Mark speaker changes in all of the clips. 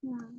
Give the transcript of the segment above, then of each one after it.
Speaker 1: Nah,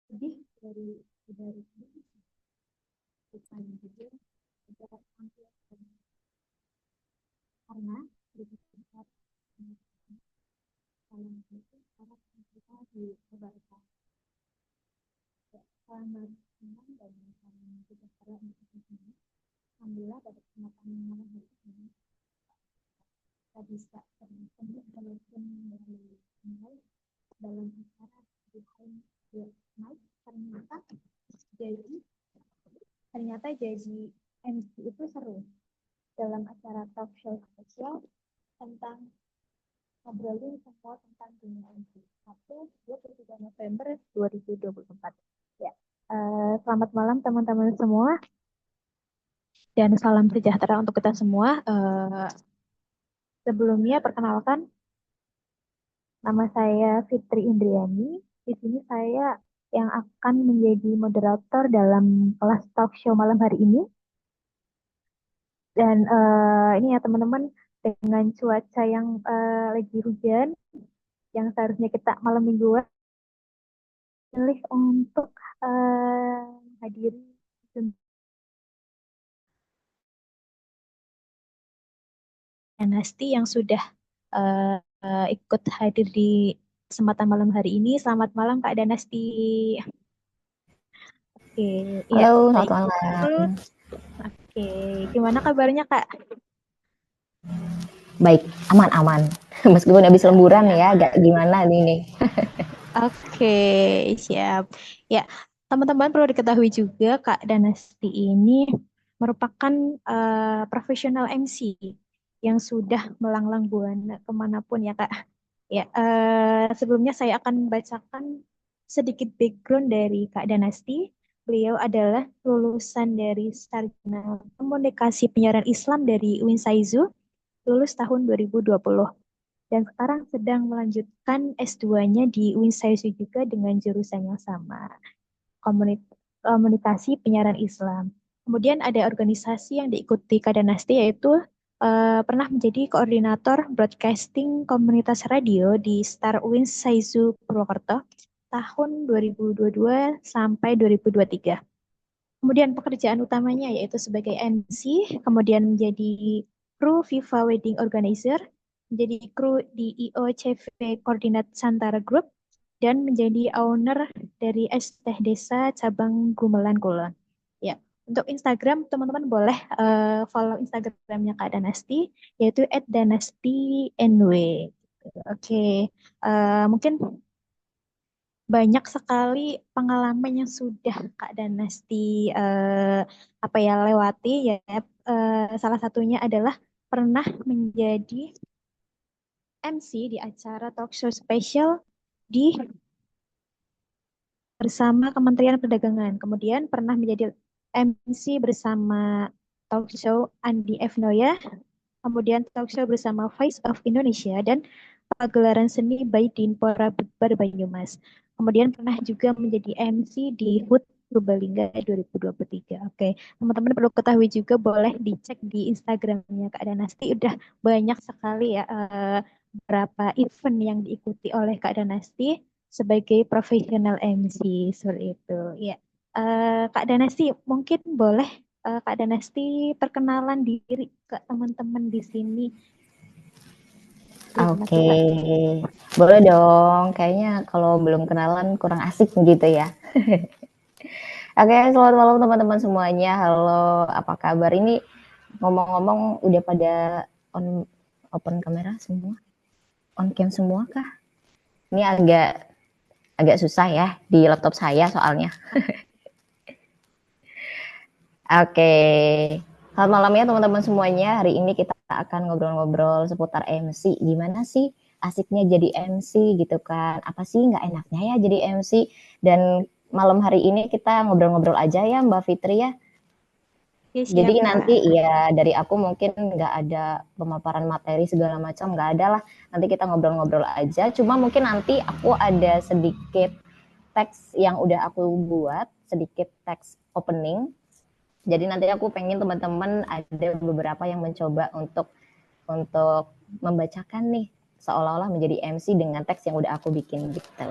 Speaker 1: lebih dari desain video juga tampil karena lebih besar dalam itu para kita disebarkan salam teman dan salam sejahtera untuk semua. Alhamdulillah pada kesempatan malam hari ini kita bisa bertemu walaupun dari mulai dalam acara behind the mic ternyata jadi MC itu seru dalam acara talk show spesial tentang ngobrolin semua tentang dunia MC. 23 November 2024. Ya. Selamat malam teman-teman semua dan salam sejahtera untuk kita semua. Sebelumnya perkenalkan, nama saya Fitri Indriani. Di sini saya yang akan menjadi moderator dalam kelas talk show malam hari ini. Dan ini ya teman-teman, dengan cuaca yang lagi hujan, yang seharusnya kita malam mingguan, pilih untuk hadiri Nasti yang sudah ikut hadir di kesempatan malam hari ini. Selamat malam Kak Danasti. Oke, ya,
Speaker 2: Halo,
Speaker 1: baik.
Speaker 2: selamat malam.
Speaker 1: Oke, gimana kabarnya Kak?
Speaker 2: Baik, aman-aman. Meskipun habis lemburan ya, agak gimana nih.
Speaker 1: Oke, siap. Ya, teman-teman perlu diketahui juga Kak Danasti ini merupakan profesional MC yang sudah melanglang buana kemanapun ya Kak. Ya, sebelumnya saya akan bacakan sedikit background dari Kak Danasti. Beliau adalah lulusan dari Sarjana Komunikasi Penyiaran Islam dari UIN Saizu, lulus tahun 2020. Dan sekarang sedang melanjutkan S2-nya di UIN Saizu juga dengan jurusan yang sama, komunikasi penyiaran Islam. Kemudian ada organisasi yang diikuti Kak Danasti yaitu pernah menjadi koordinator broadcasting komunitas radio di Star UIN Saizu Purwokerto tahun 2022 sampai 2023. Kemudian pekerjaan utamanya yaitu sebagai MC, kemudian menjadi kru Viva Wedding Organizer, menjadi kru di IOCV Koordinat Santara Group, dan menjadi owner dari Es Teh Desa cabang Gumelan Kulon. Ya, untuk Instagram teman-teman boleh follow Instagramnya Kak Danasti yaitu @danasti_nw. Oke, mungkin banyak sekali pengalaman yang sudah Kak Danasti apa ya lewati ya. Salah satunya adalah pernah menjadi MC di acara talk show spesial di bersama Kementerian Perdagangan. Kemudian pernah menjadi MC bersama talk show Andi F. Noya, kemudian talk show bersama Voice of Indonesia dan pagelaran seni by Dinpora Bar Banyumas. Kemudian pernah juga menjadi MC di HUT Purbalingga 2023. Oke, teman-teman perlu ketahui juga boleh dicek di Instagramnya Kak Danasti. Udah banyak sekali ya beberapa event yang diikuti oleh Kak Danasti sebagai profesional MC seperti itu. Ya, Kak Danasti mungkin boleh Kak Danasti perkenalan diri ke teman-teman di sini. Gimana tuh,
Speaker 2: Oke,
Speaker 1: Kak?
Speaker 2: boleh dong. Kayaknya kalau belum kenalan kurang asik gitu ya. Oke, selamat malam teman-teman semuanya. Halo, apa kabar? Ini ngomong-ngomong udah pada on open kamera semua? On cam semua kah? Ini agak agak susah ya di laptop saya soalnya. Oke. Selamat malam ya teman-teman semuanya. Hari ini kita akan ngobrol-ngobrol seputar MC. Gimana sih asiknya jadi MC gitu kan? Apa sih nggak enaknya ya jadi MC? Dan malam hari ini kita ngobrol-ngobrol aja ya Mbak Fitri ya.
Speaker 1: Oke,
Speaker 2: Jadi
Speaker 1: siap,
Speaker 2: nanti
Speaker 1: Kak.
Speaker 2: ya dari aku mungkin nggak ada pemaparan materi segala macam, nggak ada lah. Nanti kita ngobrol-ngobrol aja. Cuma mungkin nanti aku ada sedikit teks yang udah aku buat, sedikit teks opening. Jadi nanti aku pengen teman-teman ada beberapa yang mencoba untuk membacakan nih seolah-olah menjadi MC dengan teks yang udah aku bikin gitu.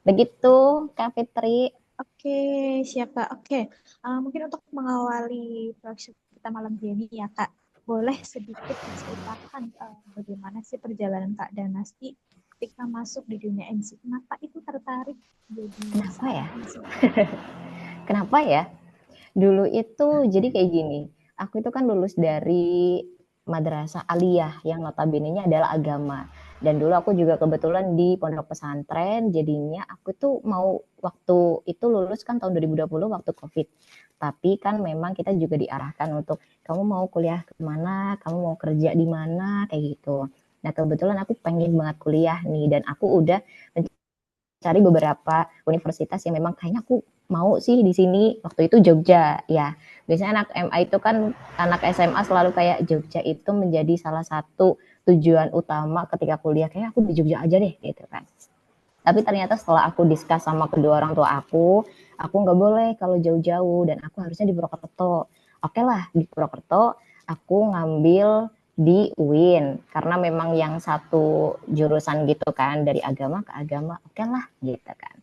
Speaker 2: Begitu Kak Fitri.
Speaker 1: Oke, siap, Kak. Oke, mungkin untuk mengawali workshop kita malam ini ya, Kak, boleh sedikit diceritakan bagaimana sih perjalanan Kak Danasti ketika masuk di dunia MC? Kenapa itu tertarik jadi
Speaker 2: Kenapa
Speaker 1: seorang
Speaker 2: ya?
Speaker 1: MC?
Speaker 2: Kenapa ya? Dulu itu jadi kayak gini, aku itu kan lulus dari madrasah aliyah yang notabene-nya adalah agama. Dan dulu aku juga kebetulan di pondok pesantren, jadinya aku tuh mau waktu itu lulus kan tahun 2020 waktu Covid. Tapi kan memang kita juga diarahkan untuk kamu mau kuliah kemana, kamu mau kerja di mana, kayak gitu. Nah kebetulan aku pengen banget kuliah nih dan aku udah cari beberapa universitas yang memang kayaknya aku mau sih di sini waktu itu Jogja ya. Biasanya anak MA itu kan anak SMA selalu kayak Jogja itu menjadi salah satu tujuan utama ketika kuliah kayak aku di Jogja aja deh gitu kan. Tapi ternyata setelah aku diskus sama kedua orang tua aku nggak boleh kalau jauh-jauh dan aku harusnya di Purwokerto. Oke lah di Purwokerto aku ngambil di UIN karena memang yang satu jurusan gitu kan dari agama ke agama oke lah gitu kan.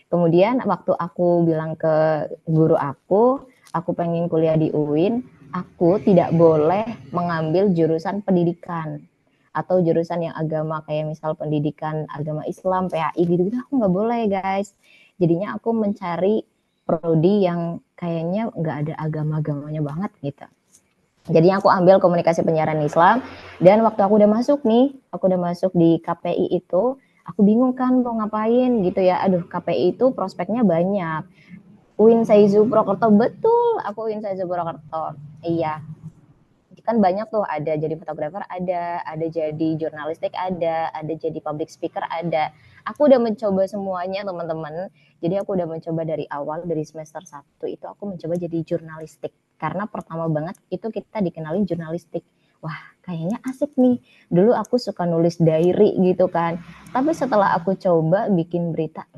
Speaker 2: Kemudian waktu aku bilang ke guru aku pengen kuliah di UIN, aku tidak boleh mengambil jurusan pendidikan atau jurusan yang agama kayak misal pendidikan agama Islam, PAI gitu-gitu aku nggak boleh guys. Jadinya aku mencari prodi yang kayaknya nggak ada agama-agamanya banget gitu. Jadi aku ambil komunikasi penyiaran Islam, dan waktu aku udah masuk nih, aku udah masuk di KPI itu, aku bingung kan mau ngapain gitu ya. Aduh, KPI itu prospeknya banyak. UIN Saizu Purwokerto, betul, aku UIN Saizu Purwokerto. Iya, kan banyak tuh, ada jadi fotografer, ada jadi jurnalistik, ada jadi public speaker, ada. Aku udah mencoba semuanya teman-teman. Jadi aku udah mencoba dari awal, dari semester 1 itu aku mencoba jadi jurnalistik. Karena pertama banget itu kita dikenalin jurnalistik. Wah, kayaknya asik nih. Dulu aku suka nulis diary gitu kan. Tapi setelah aku coba bikin berita,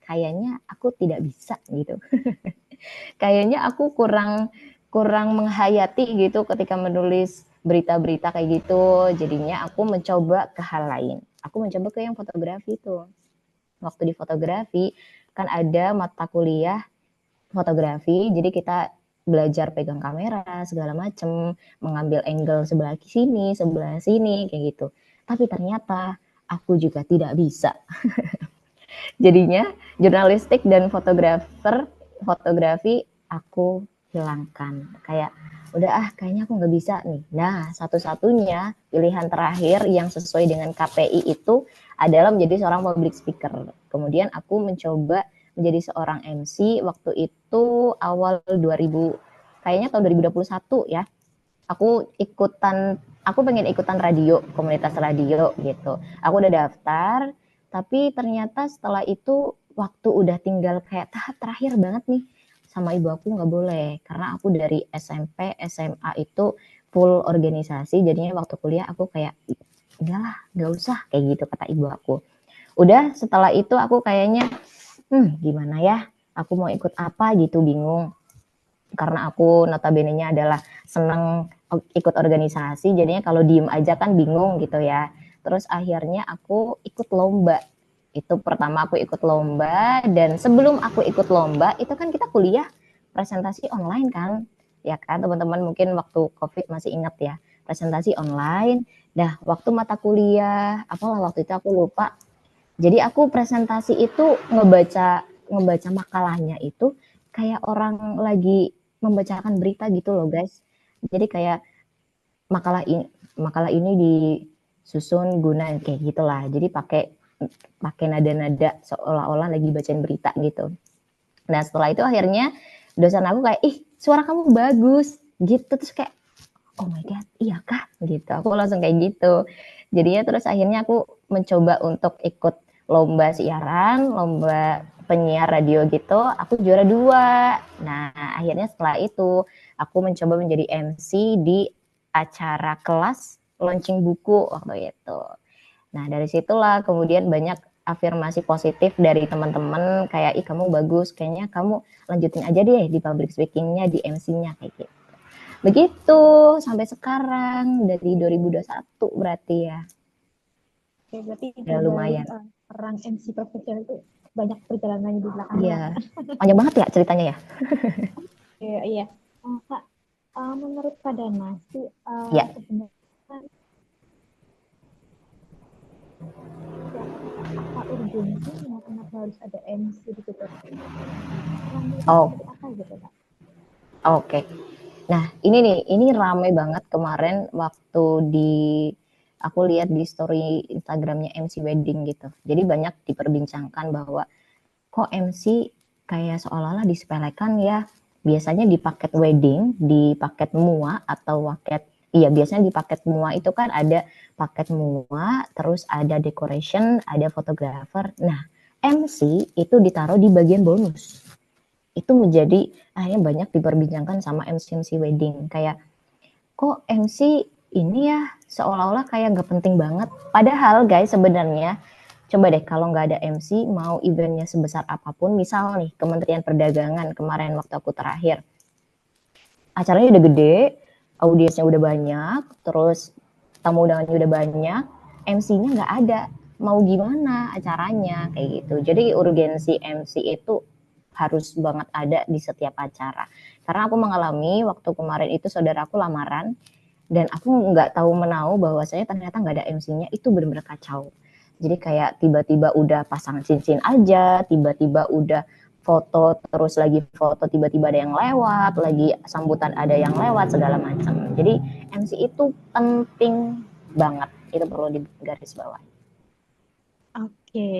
Speaker 2: kayaknya aku tidak bisa gitu. Kayaknya aku kurang kurang menghayati gitu ketika menulis berita-berita kayak gitu. Jadinya aku mencoba ke hal lain. Aku mencoba ke yang fotografi tuh. Waktu di fotografi kan ada mata kuliah fotografi, jadi kita belajar pegang kamera segala macem, mengambil angle sebelah sini, sebelah sini kayak gitu. Tapi ternyata aku juga tidak bisa. Jadinya jurnalistik dan fotografi aku hilangkan. Kayak udah kayaknya aku nggak bisa nih. Nah, satu-satunya pilihan terakhir yang sesuai dengan KPI itu adalah menjadi seorang public speaker. Kemudian aku mencoba menjadi seorang MC waktu itu awal 2000, kayaknya tahun 2021 ya. Aku pengen ikutan radio, komunitas radio gitu. Aku udah daftar, tapi ternyata setelah itu waktu udah tinggal kayak tahap terakhir banget nih, sama ibu aku nggak boleh, karena aku dari SMP, SMA itu full organisasi, jadinya waktu kuliah aku kayak, enggak lah, nggak usah, kayak gitu kata ibu aku. Udah setelah itu aku kayaknya, gimana ya, aku mau ikut apa gitu, bingung. Karena aku notabene-nya adalah seneng ikut organisasi, jadinya kalau diem aja kan bingung gitu ya. Terus akhirnya aku ikut lomba. Itu pertama aku ikut lomba, dan sebelum aku ikut lomba, itu kan kita kuliah presentasi online kan. Ya kan teman-teman mungkin waktu Covid masih ingat ya, presentasi online. Nah, waktu mata kuliah, apalah waktu itu aku lupa. Jadi aku presentasi itu ngebaca ngebaca makalahnya itu kayak orang lagi membacakan berita gitu loh guys. Jadi kayak makalah ini makalah ini disusun guna kayak gitulah. Jadi pakai pakai nada-nada seolah-olah lagi bacain berita gitu. Nah setelah itu akhirnya dosen aku kayak, ih suara kamu bagus gitu. Terus kayak, oh my god, iya kah gitu. Aku langsung kayak gitu. Jadinya terus akhirnya aku mencoba untuk ikut lomba siaran, lomba penyiar radio gitu. Aku juara 2. Nah akhirnya setelah itu aku mencoba menjadi MC di acara kelas launching buku waktu itu. Nah dari situlah kemudian banyak afirmasi positif dari teman-teman kayak, ih kamu bagus, kayaknya kamu lanjutin aja deh di public speakingnya, di MC-nya kayak gitu. Begitu sampai sekarang dari 2021 berarti ya.
Speaker 1: Oke, berarti
Speaker 2: Ya
Speaker 1: dari
Speaker 2: lumayan.
Speaker 1: perang MC profesional itu banyak perjalanannya di belakangnya.
Speaker 2: Iya. Panjang banget ya ceritanya ya?
Speaker 1: Iya, iya. Kak, menurut Kak Dana sih
Speaker 2: Iya.
Speaker 1: sebenarnya ya, apa urgensinya kenapa harus ada MC di situ? Perannya itu
Speaker 2: Oh,
Speaker 1: seperti apa gitu Kak?
Speaker 2: oke. Nah, ini nih, ini rame banget kemarin waktu di aku lihat di story Instagramnya MC Wedding gitu. Jadi banyak diperbincangkan bahwa kok MC kayak seolah-olah disepelekan ya. Biasanya di paket wedding, di paket MUA atau paket, iya biasanya di paket MUA itu kan ada paket MUA, terus ada decoration, ada fotografer. Nah, MC itu ditaruh di bagian bonus. Itu menjadi akhirnya banyak diperbincangkan sama MC-MC wedding. Kayak, kok MC ini ya seolah-olah kayak nggak penting banget. Padahal guys sebenarnya coba deh kalau nggak ada MC mau eventnya sebesar apapun, misal nih Kementerian Perdagangan kemarin waktu aku terakhir, acaranya udah gede, audiensnya udah banyak, terus tamu undangannya udah banyak, MC-nya nggak ada, mau gimana acaranya kayak gitu. Jadi urgensi MC itu harus banget ada di setiap acara. Karena aku mengalami waktu kemarin itu saudaraku lamaran, dan aku nggak tahu menau bahwasanya ternyata nggak ada MC-nya, itu benar-benar kacau. Jadi kayak tiba-tiba udah pasang cincin aja, tiba-tiba udah foto, terus lagi foto tiba-tiba ada yang lewat, lagi sambutan ada yang lewat, segala macam. Jadi MC itu penting banget, itu perlu digarisbawahi.
Speaker 1: Oke.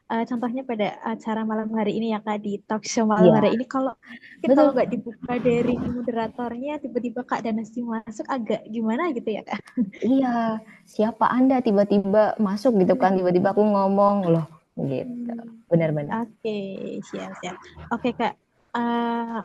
Speaker 1: Contohnya pada acara malam hari ini ya Kak, di talk show malam
Speaker 2: Iya,
Speaker 1: hari ini, kalau mungkin kalau
Speaker 2: betul.
Speaker 1: nggak dibuka dari moderatornya, tiba-tiba Kak Danasti masuk, agak gimana gitu ya Kak?
Speaker 2: Iya, siapa Anda tiba-tiba masuk gitu kan, tiba-tiba aku ngomong, loh gitu.
Speaker 1: Hmm,
Speaker 2: Benar-benar.
Speaker 1: Oke, siap-siap. Oke Kak, Eh,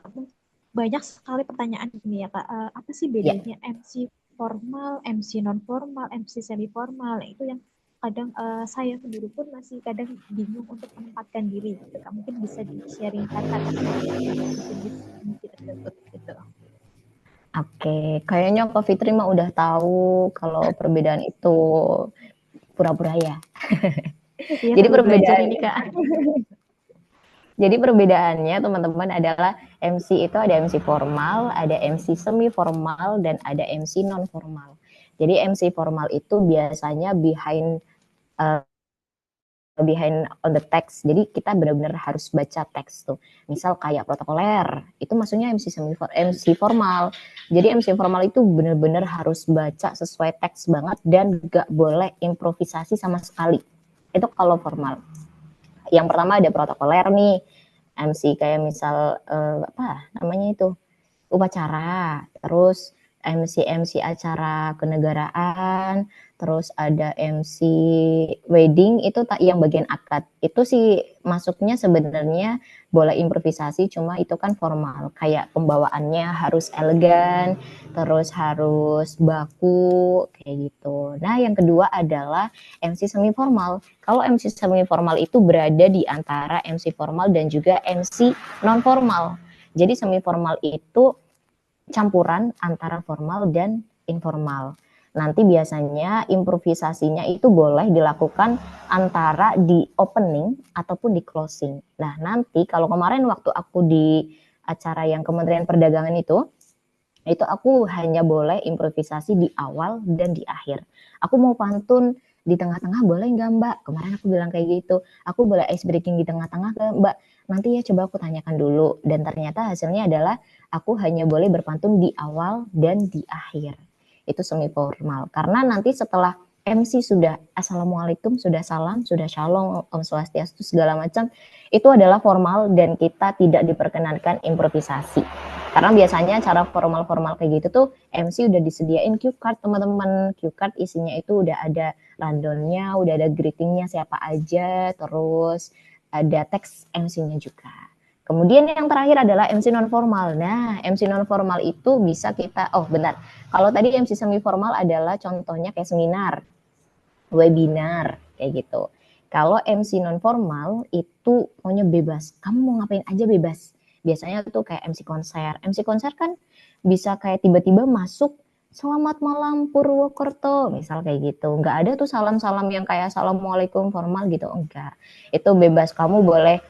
Speaker 1: banyak sekali pertanyaan ini ya Kak. Apa sih
Speaker 2: Ya,
Speaker 1: bedanya MC formal, MC non formal, MC semi formal? Nah, itu yang kadang saya sendiri pun masih kadang bingung untuk menempatkan diri gitu Kak. Mungkin bisa di-sharingkan Kak terkait dengan jenis MC tersebut gitu.
Speaker 2: oke. Kayaknya Kak Fitri mah udah tahu kalau perbedaan itu pura-pura ya.
Speaker 1: Iya,
Speaker 2: Jadi
Speaker 1: sambil belajar
Speaker 2: perbedaan
Speaker 1: ini Kak.
Speaker 2: Jadi perbedaannya teman-teman adalah MC itu ada MC formal, ada MC semi formal, dan ada MC non formal. Jadi MC formal itu biasanya uh, behind on the text. Jadi kita benar-benar harus baca teks tuh. Misal kayak protokoler, itu maksudnya MC formal. Jadi MC formal itu benar-benar harus baca sesuai teks banget dan gak boleh improvisasi sama sekali. Itu kalau formal. Yang pertama ada protokoler nih. MC kayak misal apa namanya itu, upacara, terus MC acara kenegaraan, terus ada MC wedding itu yang bagian akad. Itu sih masuknya sebenarnya boleh improvisasi, cuma itu kan formal. Kayak pembawaannya harus elegan, terus harus baku kayak gitu. Nah, yang kedua adalah MC semi formal. Kalau MC semi formal itu berada di antara MC formal dan juga MC non formal. Jadi semi formal itu campuran antara formal dan informal. Nanti biasanya improvisasinya itu boleh dilakukan antara di opening ataupun di closing. Nah, nanti kalau kemarin waktu aku di acara yang Kementerian Perdagangan itu aku hanya boleh improvisasi di awal dan di akhir. Aku mau pantun di tengah-tengah boleh nggak Mbak? Kemarin aku bilang kayak gitu. Aku boleh ice breaking di tengah-tengah ke Mbak? Nanti ya coba aku tanyakan dulu. Dan ternyata hasilnya adalah aku hanya boleh berpantun di awal dan di akhir. Itu semi formal. Karena nanti setelah MC sudah Assalamualaikum, sudah salam, sudah shalom, Om Swastiastu, segala macam, itu adalah formal dan kita tidak diperkenankan improvisasi. Karena biasanya cara formal-formal kayak gitu tuh MC udah disediain cue card teman-teman. Cue card isinya itu udah ada rundown-nya, udah ada greeting-nya siapa aja, terus ada teks MC-nya juga. Kemudian yang terakhir adalah MC non formal. Nah, MC non formal itu bisa kita bentar. Kalau tadi MC semi formal adalah contohnya kayak seminar, webinar kayak gitu. Kalau MC non formal itu maunya bebas. Kamu mau ngapain aja bebas. Biasanya tuh kayak MC konser. MC konser kan bisa kayak tiba-tiba masuk Selamat malam Purwokerto, misal kayak gitu. Nggak ada tuh salam-salam yang kayak Assalamualaikum formal gitu, enggak. Itu bebas, kamu boleh,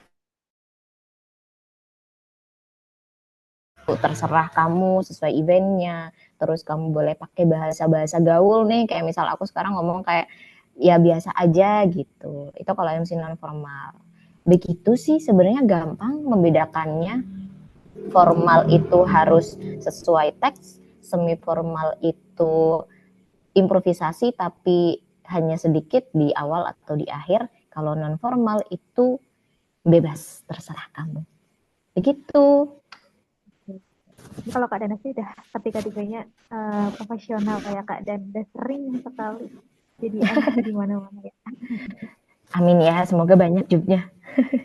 Speaker 2: terserah kamu sesuai eventnya. Terus kamu boleh pakai bahasa-bahasa gaul nih, kayak misal aku sekarang ngomong kayak ya biasa aja gitu. Itu kalau MC non formal. Begitu sih sebenarnya gampang membedakannya. Formal itu harus sesuai teks, semi formal itu improvisasi tapi hanya sedikit di awal atau di akhir. Kalau non formal itu bebas, terserah kamu. Begitu.
Speaker 1: Jadi kalau Kak Danasti udah ketiga-tiganya profesional ya Kak, dan udah sering sekali jadi MC di mana-mana ya.
Speaker 2: Amin ya, semoga banyak jobnya.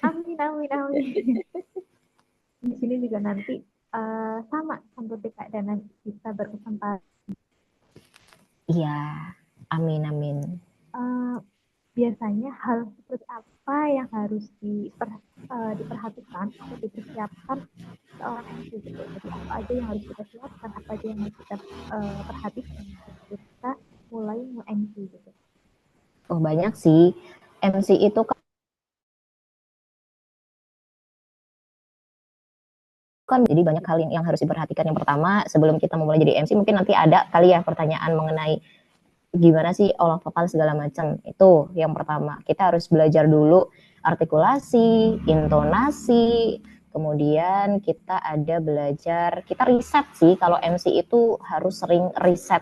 Speaker 1: Amin, amin, amin. Di sini juga nanti sama seperti Kak Danasti kita berkesempatan.
Speaker 2: Iya, amin amin.
Speaker 1: Uh, Biasanya hal seperti apa yang harus diperhatikan atau dipersiapkan seorang MC gitu. Jadi apa aja yang harus kita siapkan, apa aja yang harus kita perhatikan ketika kita mulai nge-MC gitu.
Speaker 2: Oh banyak sih. MC itu kan jadi banyak hal yang harus diperhatikan. Yang pertama, sebelum kita memulai jadi MC, mungkin nanti ada kali ya pertanyaan mengenai gimana sih olah vokal segala macam. Itu yang pertama. Kita harus belajar dulu artikulasi, intonasi, kemudian kita ada belajar, kita riset sih, kalau MC itu harus sering riset.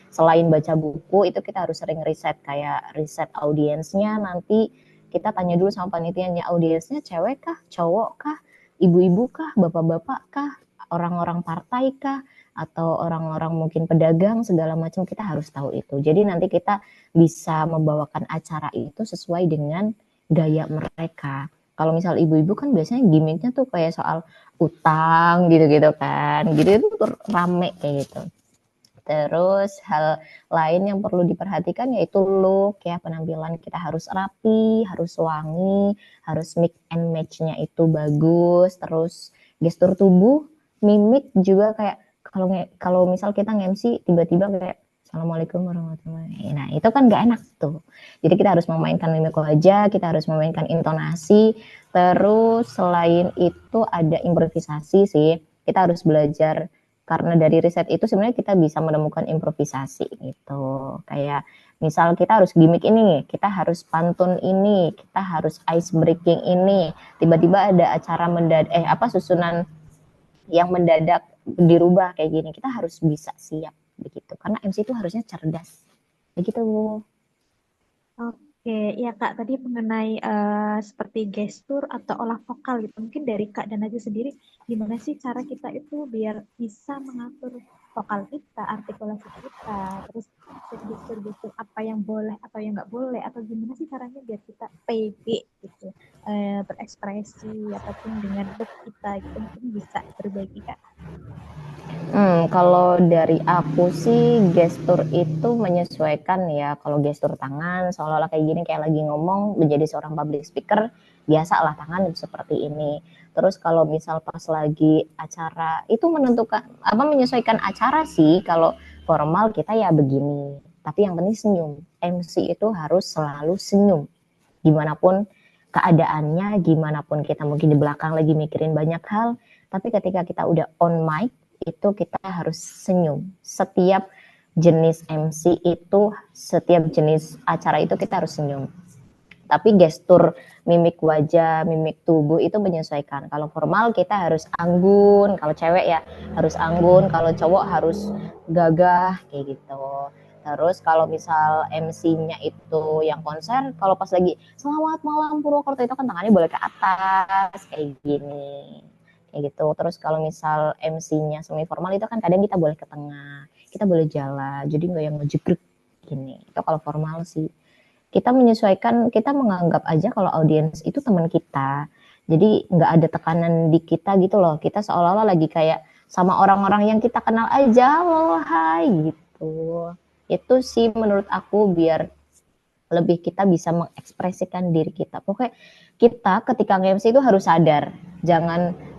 Speaker 2: Selain baca buku, itu kita harus sering riset, kayak riset audiensnya, nanti kita tanya dulu sama panitianya, audiensnya cewek kah, cowok kah, ibu-ibu kah, bapak-bapak kah, orang-orang partai kah, atau orang-orang mungkin pedagang, segala macam, kita harus tahu itu. Jadi nanti kita bisa membawakan acara itu sesuai dengan gaya mereka. Kalau misal ibu-ibu kan biasanya gimmicknya tuh kayak soal utang gitu-gitu kan, gitu itu rame kayak gitu. Terus hal lain yang perlu diperhatikan yaitu look ya, penampilan kita harus rapi, harus wangi, harus mix and match-nya itu bagus, terus gestur tubuh, mimik juga kayak kalau misal kita nge-MC tiba-tiba kayak Assalamualaikum warahmatullahi wabarakatuh. Nah, itu kan gak enak tuh. Jadi kita harus memainkan mimik wajah, kita harus memainkan intonasi, terus selain itu ada improvisasi sih. Kita harus belajar karena dari riset itu sebenarnya kita bisa menemukan improvisasi gitu. Kayak misal kita harus gimmick ini, kita harus pantun ini, kita harus ice breaking ini. Tiba-tiba ada acara susunan yang mendadak dirubah kayak gini. Kita harus bisa siap begitu. Karena MC itu harusnya cerdas. Begitu.
Speaker 1: Oke, ya Kak, tadi mengenai seperti gestur atau olah vokal gitu. Mungkin dari Kak dan Najwa sendiri, gimana sih cara kita itu biar bisa mengatur vokal kita, artikulasi kita, terus gestur-gestur apa yang boleh atau yang nggak boleh, atau gimana sih caranya biar kita pede gitu, berekspresi ataupun dengan look kita gitu, mungkin bisa berbagi Kak.
Speaker 2: Kalau dari aku sih gestur itu menyesuaikan ya. Kalau gestur tangan seolah-olah kayak gini kayak lagi ngomong menjadi seorang public speaker, biasalah tangan seperti ini. Terus kalau misal pas lagi acara itu menyesuaikan acara sih. Kalau formal kita ya begini. Tapi yang penting senyum. MC itu harus selalu senyum. Gimana pun keadaannya, gimana pun kita mungkin di belakang lagi mikirin banyak hal, tapi ketika kita udah on mic itu kita harus senyum. Setiap jenis MC itu, setiap jenis acara itu kita harus senyum. Tapi gestur mimik wajah, mimik tubuh itu menyesuaikan. Kalau formal kita harus anggun, kalau cewek ya harus anggun, kalau cowok harus gagah kayak gitu. Terus kalau misal MC-nya itu yang konser, kalau pas lagi selamat malam Purwokerto itu kan tangannya boleh ke atas kayak gini. Kayak gitu. Terus kalau misal MC-nya semi formal itu kan kadang kita boleh ke tengah, kita boleh jalan, jadi nggak yang ngejegrek gini. Itu kalau formal sih. Kita menyesuaikan, kita menganggap aja kalau audiens itu teman kita. Jadi nggak ada tekanan di kita gitu loh. Kita seolah-olah lagi kayak sama orang-orang yang kita kenal aja loh, hai gitu. Itu sih menurut aku biar lebih kita bisa mengekspresikan diri kita. Pokoknya kita ketika nge-MC itu harus sadar. Jangan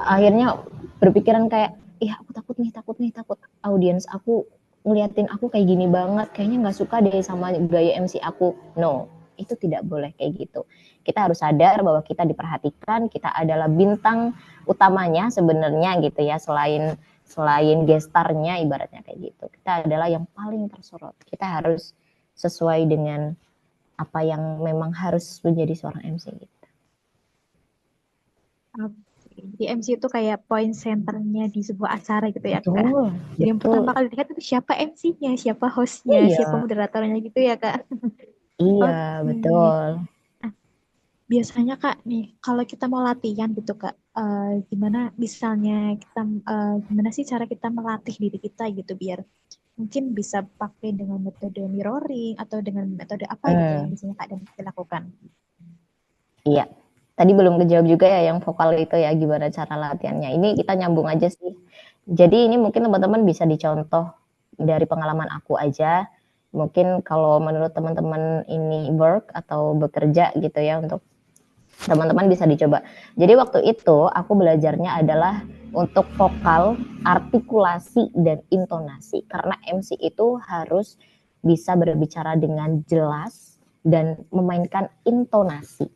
Speaker 2: akhirnya berpikiran kayak, ih aku takut audiens aku ngeliatin aku kayak gini banget, kayaknya nggak suka deh sama gaya MC aku. No, itu tidak boleh kayak gitu. Kita harus sadar bahwa kita diperhatikan, kita adalah bintang utamanya sebenarnya gitu ya, selain gestarnya ibaratnya kayak gitu. Kita adalah yang paling tersorot. Kita harus sesuai dengan apa yang memang harus menjadi seorang MC gitu.
Speaker 1: Jadi MC itu kayak point centernya di sebuah acara gitu ya Kak.
Speaker 2: Betul,
Speaker 1: Jadi yang
Speaker 2: betul.
Speaker 1: pertama kali dilihat itu siapa MC-nya, siapa host-nya,
Speaker 2: Iya,
Speaker 1: siapa moderatornya gitu ya Kak.
Speaker 2: iya,
Speaker 1: Oke.
Speaker 2: betul.
Speaker 1: Nah, biasanya Kak nih, kalau kita mau latihan gitu Kak, gimana misalnya kita, gimana sih cara kita melatih diri kita gitu biar mungkin bisa pakai dengan metode mirroring atau dengan metode apa gitu yang biasanya Kak dan dilakukan.
Speaker 2: Iya. Tadi belum kejawab juga ya yang vokal itu ya, gimana cara latihannya. Ini kita nyambung aja sih. Jadi ini mungkin teman-teman bisa dicontoh dari pengalaman aku aja. Mungkin kalau menurut teman-teman ini work atau bekerja gitu ya, untuk teman-teman bisa dicoba. Jadi waktu itu aku belajarnya adalah untuk vokal, artikulasi, dan intonasi. Karena MC itu harus bisa berbicara dengan jelas dan memainkan intonasi.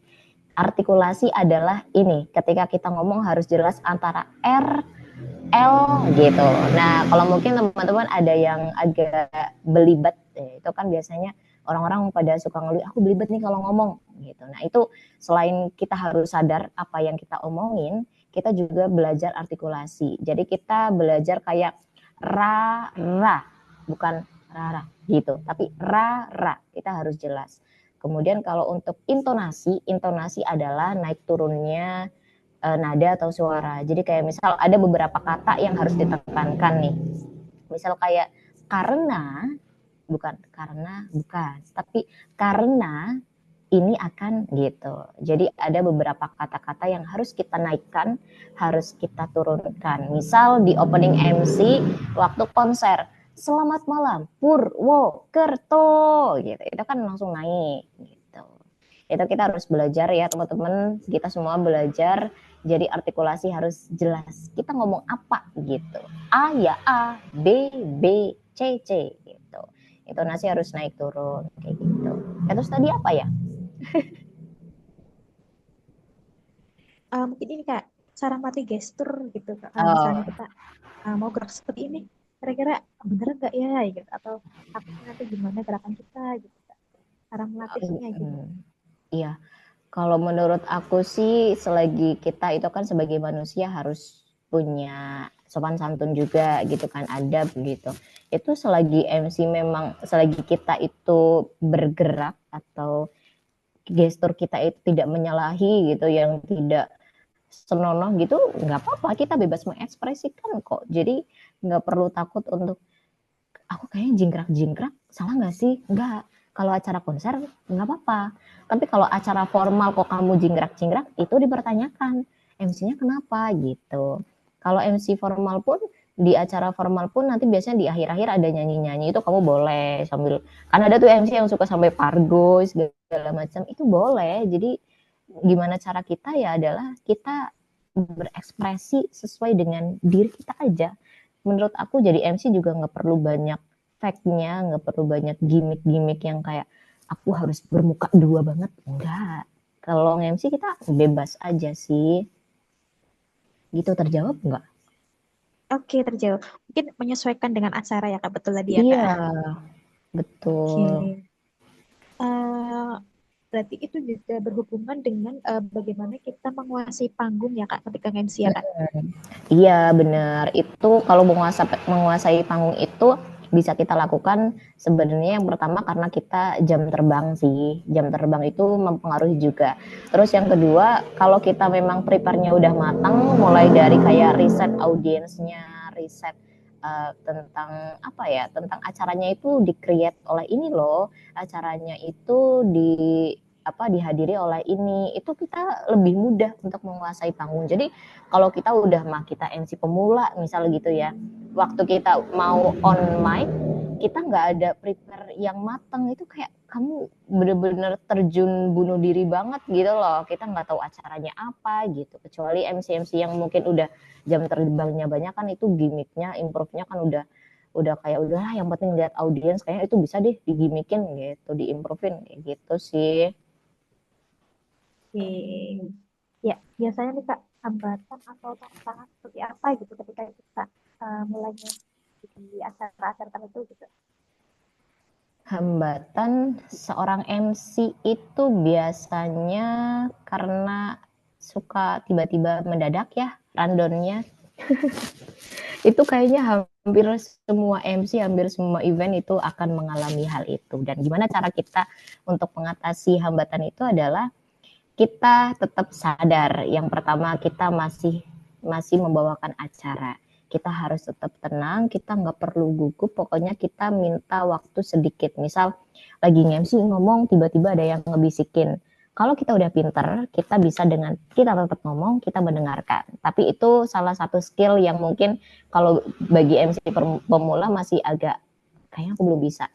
Speaker 2: Artikulasi adalah ini, ketika kita ngomong harus jelas antara R, L gitu. Nah, kalau mungkin teman-teman ada yang agak belibet, itu kan biasanya orang-orang pada suka ngeluh, aku belibet nih kalau ngomong gitu. Nah itu selain kita harus sadar apa yang kita omongin, kita juga belajar artikulasi. Jadi kita belajar kayak ra, ra, bukan rara gitu, tapi ra, ra. Kita harus jelas. Kemudian kalau untuk intonasi adalah naik turunnya nada atau suara. Jadi kayak misal ada beberapa kata yang harus ditekankan nih. Misal kayak karena, bukan, tapi karena ini akan gitu. Jadi ada beberapa kata-kata yang harus kita naikkan, harus kita turunkan. Misal di opening MC waktu konser, selamat malam Purwokerto gitu. Itu kan langsung naik gitu. Itu kita harus belajar ya teman-teman, kita semua belajar. Jadi artikulasi harus jelas. Kita ngomong apa gitu. A ya A, B B, C C gitu. Intonasi harus naik turun kayak gitu. Terus tadi apa ya?
Speaker 1: Mungkin ini Kak, cara mati gestur gitu Kak. Kalau misalnya
Speaker 2: Oh,
Speaker 1: kita mau gerak seperti ini, kira-kira bener nggak ya gitu, atau takutnya nanti gimana gerakan kita gitu Kak. Cara melatihnya gimana?
Speaker 2: iya. Kalau menurut aku sih selagi kita itu kan sebagai manusia harus punya sopan santun juga gitu kan, adab gitu. Itu selagi MC memang selagi kita itu bergerak atau gestur kita itu tidak menyalahi gitu, yang tidak senonoh gitu, nggak apa-apa, kita bebas mengekspresikan kok. Jadi nggak perlu takut untuk aku kayaknya jingkrak-jingkrak, salah nggak sih? Nggak. Kalau acara konser nggak apa-apa. Tapi kalau acara formal kok kamu jingkrak-jingkrak, itu dipertanyakan. MC-nya kenapa gitu. Kalau MC formal pun di acara formal pun nanti biasanya di akhir-akhir ada nyanyi-nyanyi, itu kamu boleh sambil, kan ada tuh MC yang suka sampai pargo segala macam, itu boleh. Jadi gimana cara kita ya adalah kita berekspresi sesuai dengan diri kita aja. Menurut aku jadi MC juga nggak perlu banyak fact-nya, nggak perlu banyak gimmick-gimmick yang kayak aku harus bermuka dua banget. Enggak. Kalau MC kita bebas aja sih. Gitu, terjawab nggak?
Speaker 1: Oke, terjawab. Mungkin menyesuaikan dengan acara ya Kak, betul tadi ya Kak.
Speaker 2: Iya, betul.
Speaker 1: Oke. Eh, Berarti itu juga berhubungan dengan bagaimana kita menguasai panggung ya Kak ketika MC ya Kak.
Speaker 2: Iya, benar. Itu kalau menguasai panggung itu bisa kita lakukan sebenarnya yang pertama karena kita jam terbang sih. Jam terbang itu mempengaruhi juga. Terus yang kedua, kalau kita memang prepare-nya udah matang, mulai dari kayak riset audiensnya, riset tentang apa ya, tentang acaranya itu di-create oleh ini loh, acaranya itu dihadiri oleh ini, itu kita lebih mudah untuk menguasai panggung. Jadi kalau kita udah kita MC pemula misal gitu ya, waktu kita mau on mic kita nggak ada prepare yang matang, itu kayak kamu bener-bener terjun bunuh diri banget gitu loh, kita nggak tahu acaranya apa gitu, kecuali MC-MC yang mungkin udah jam terbangnya banyak kan, itu gimmicknya, improve-nya kan udah kayak udahlah yang penting lihat audiens, kayaknya itu bisa deh digimikin gitu, diimprovein kayak gitu sih.
Speaker 1: Oke. Ya, biasanya nih Kak, hambatan atau tantangan seperti apa gitu ketika kita mulainya di acara-acara tertentu gitu.
Speaker 2: Hambatan seorang MC itu biasanya karena suka tiba-tiba mendadak ya rundown-nya. Itu kayaknya hampir semua MC, hampir semua event itu akan mengalami hal itu. Dan gimana cara kita untuk mengatasi hambatan itu adalah kita tetap sadar. Yang pertama, kita masih membawakan acara. Kita harus tetap tenang, kita nggak perlu gugup, pokoknya kita minta waktu sedikit. Misal lagi MC ngomong, tiba-tiba ada yang ngebisikin. Kalau kita udah pinter, kita bisa dengan kita tetap ngomong, kita mendengarkan. Tapi itu salah satu skill yang mungkin kalau bagi MC pemula masih agak kayaknya aku belum bisa.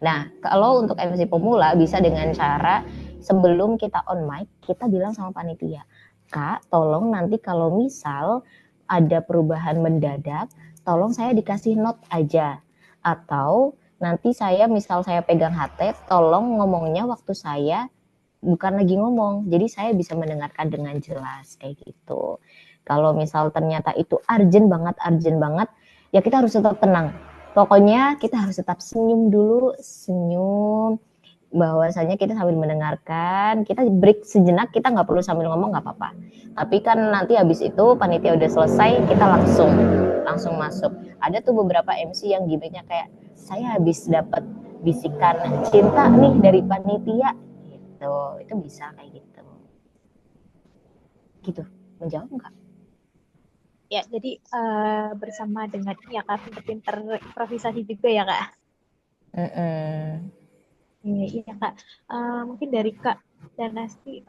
Speaker 2: Nah, kalau untuk MC pemula bisa dengan cara sebelum kita on mic, kita bilang sama panitia, Kak, tolong nanti kalau misal ada perubahan mendadak, tolong saya dikasih note aja. Atau nanti misal saya pegang HT, tolong ngomongnya waktu saya bukan lagi ngomong, jadi saya bisa mendengarkan dengan jelas, kayak gitu. Kalau misal ternyata itu urgent banget, ya kita harus tetap tenang. Pokoknya kita harus tetap senyum dulu, senyum, bahwasanya kita sambil mendengarkan, kita break sejenak, kita nggak perlu sambil ngomong nggak apa-apa. Tapi kan nanti habis itu panitia udah selesai, kita langsung masuk. Ada tuh beberapa MC yang gimmicknya kayak, saya habis dapat bisikan cinta nih dari panitia, gitu. Itu bisa kayak gitu. Gitu, menjawab nggak?
Speaker 1: Ya, jadi bersama dengan ya Kak, pinter-pinter improvisasi juga ya Kak.
Speaker 2: Mm-mm.
Speaker 1: Iya, iya Kak. Mungkin dari Kak dan Nasti,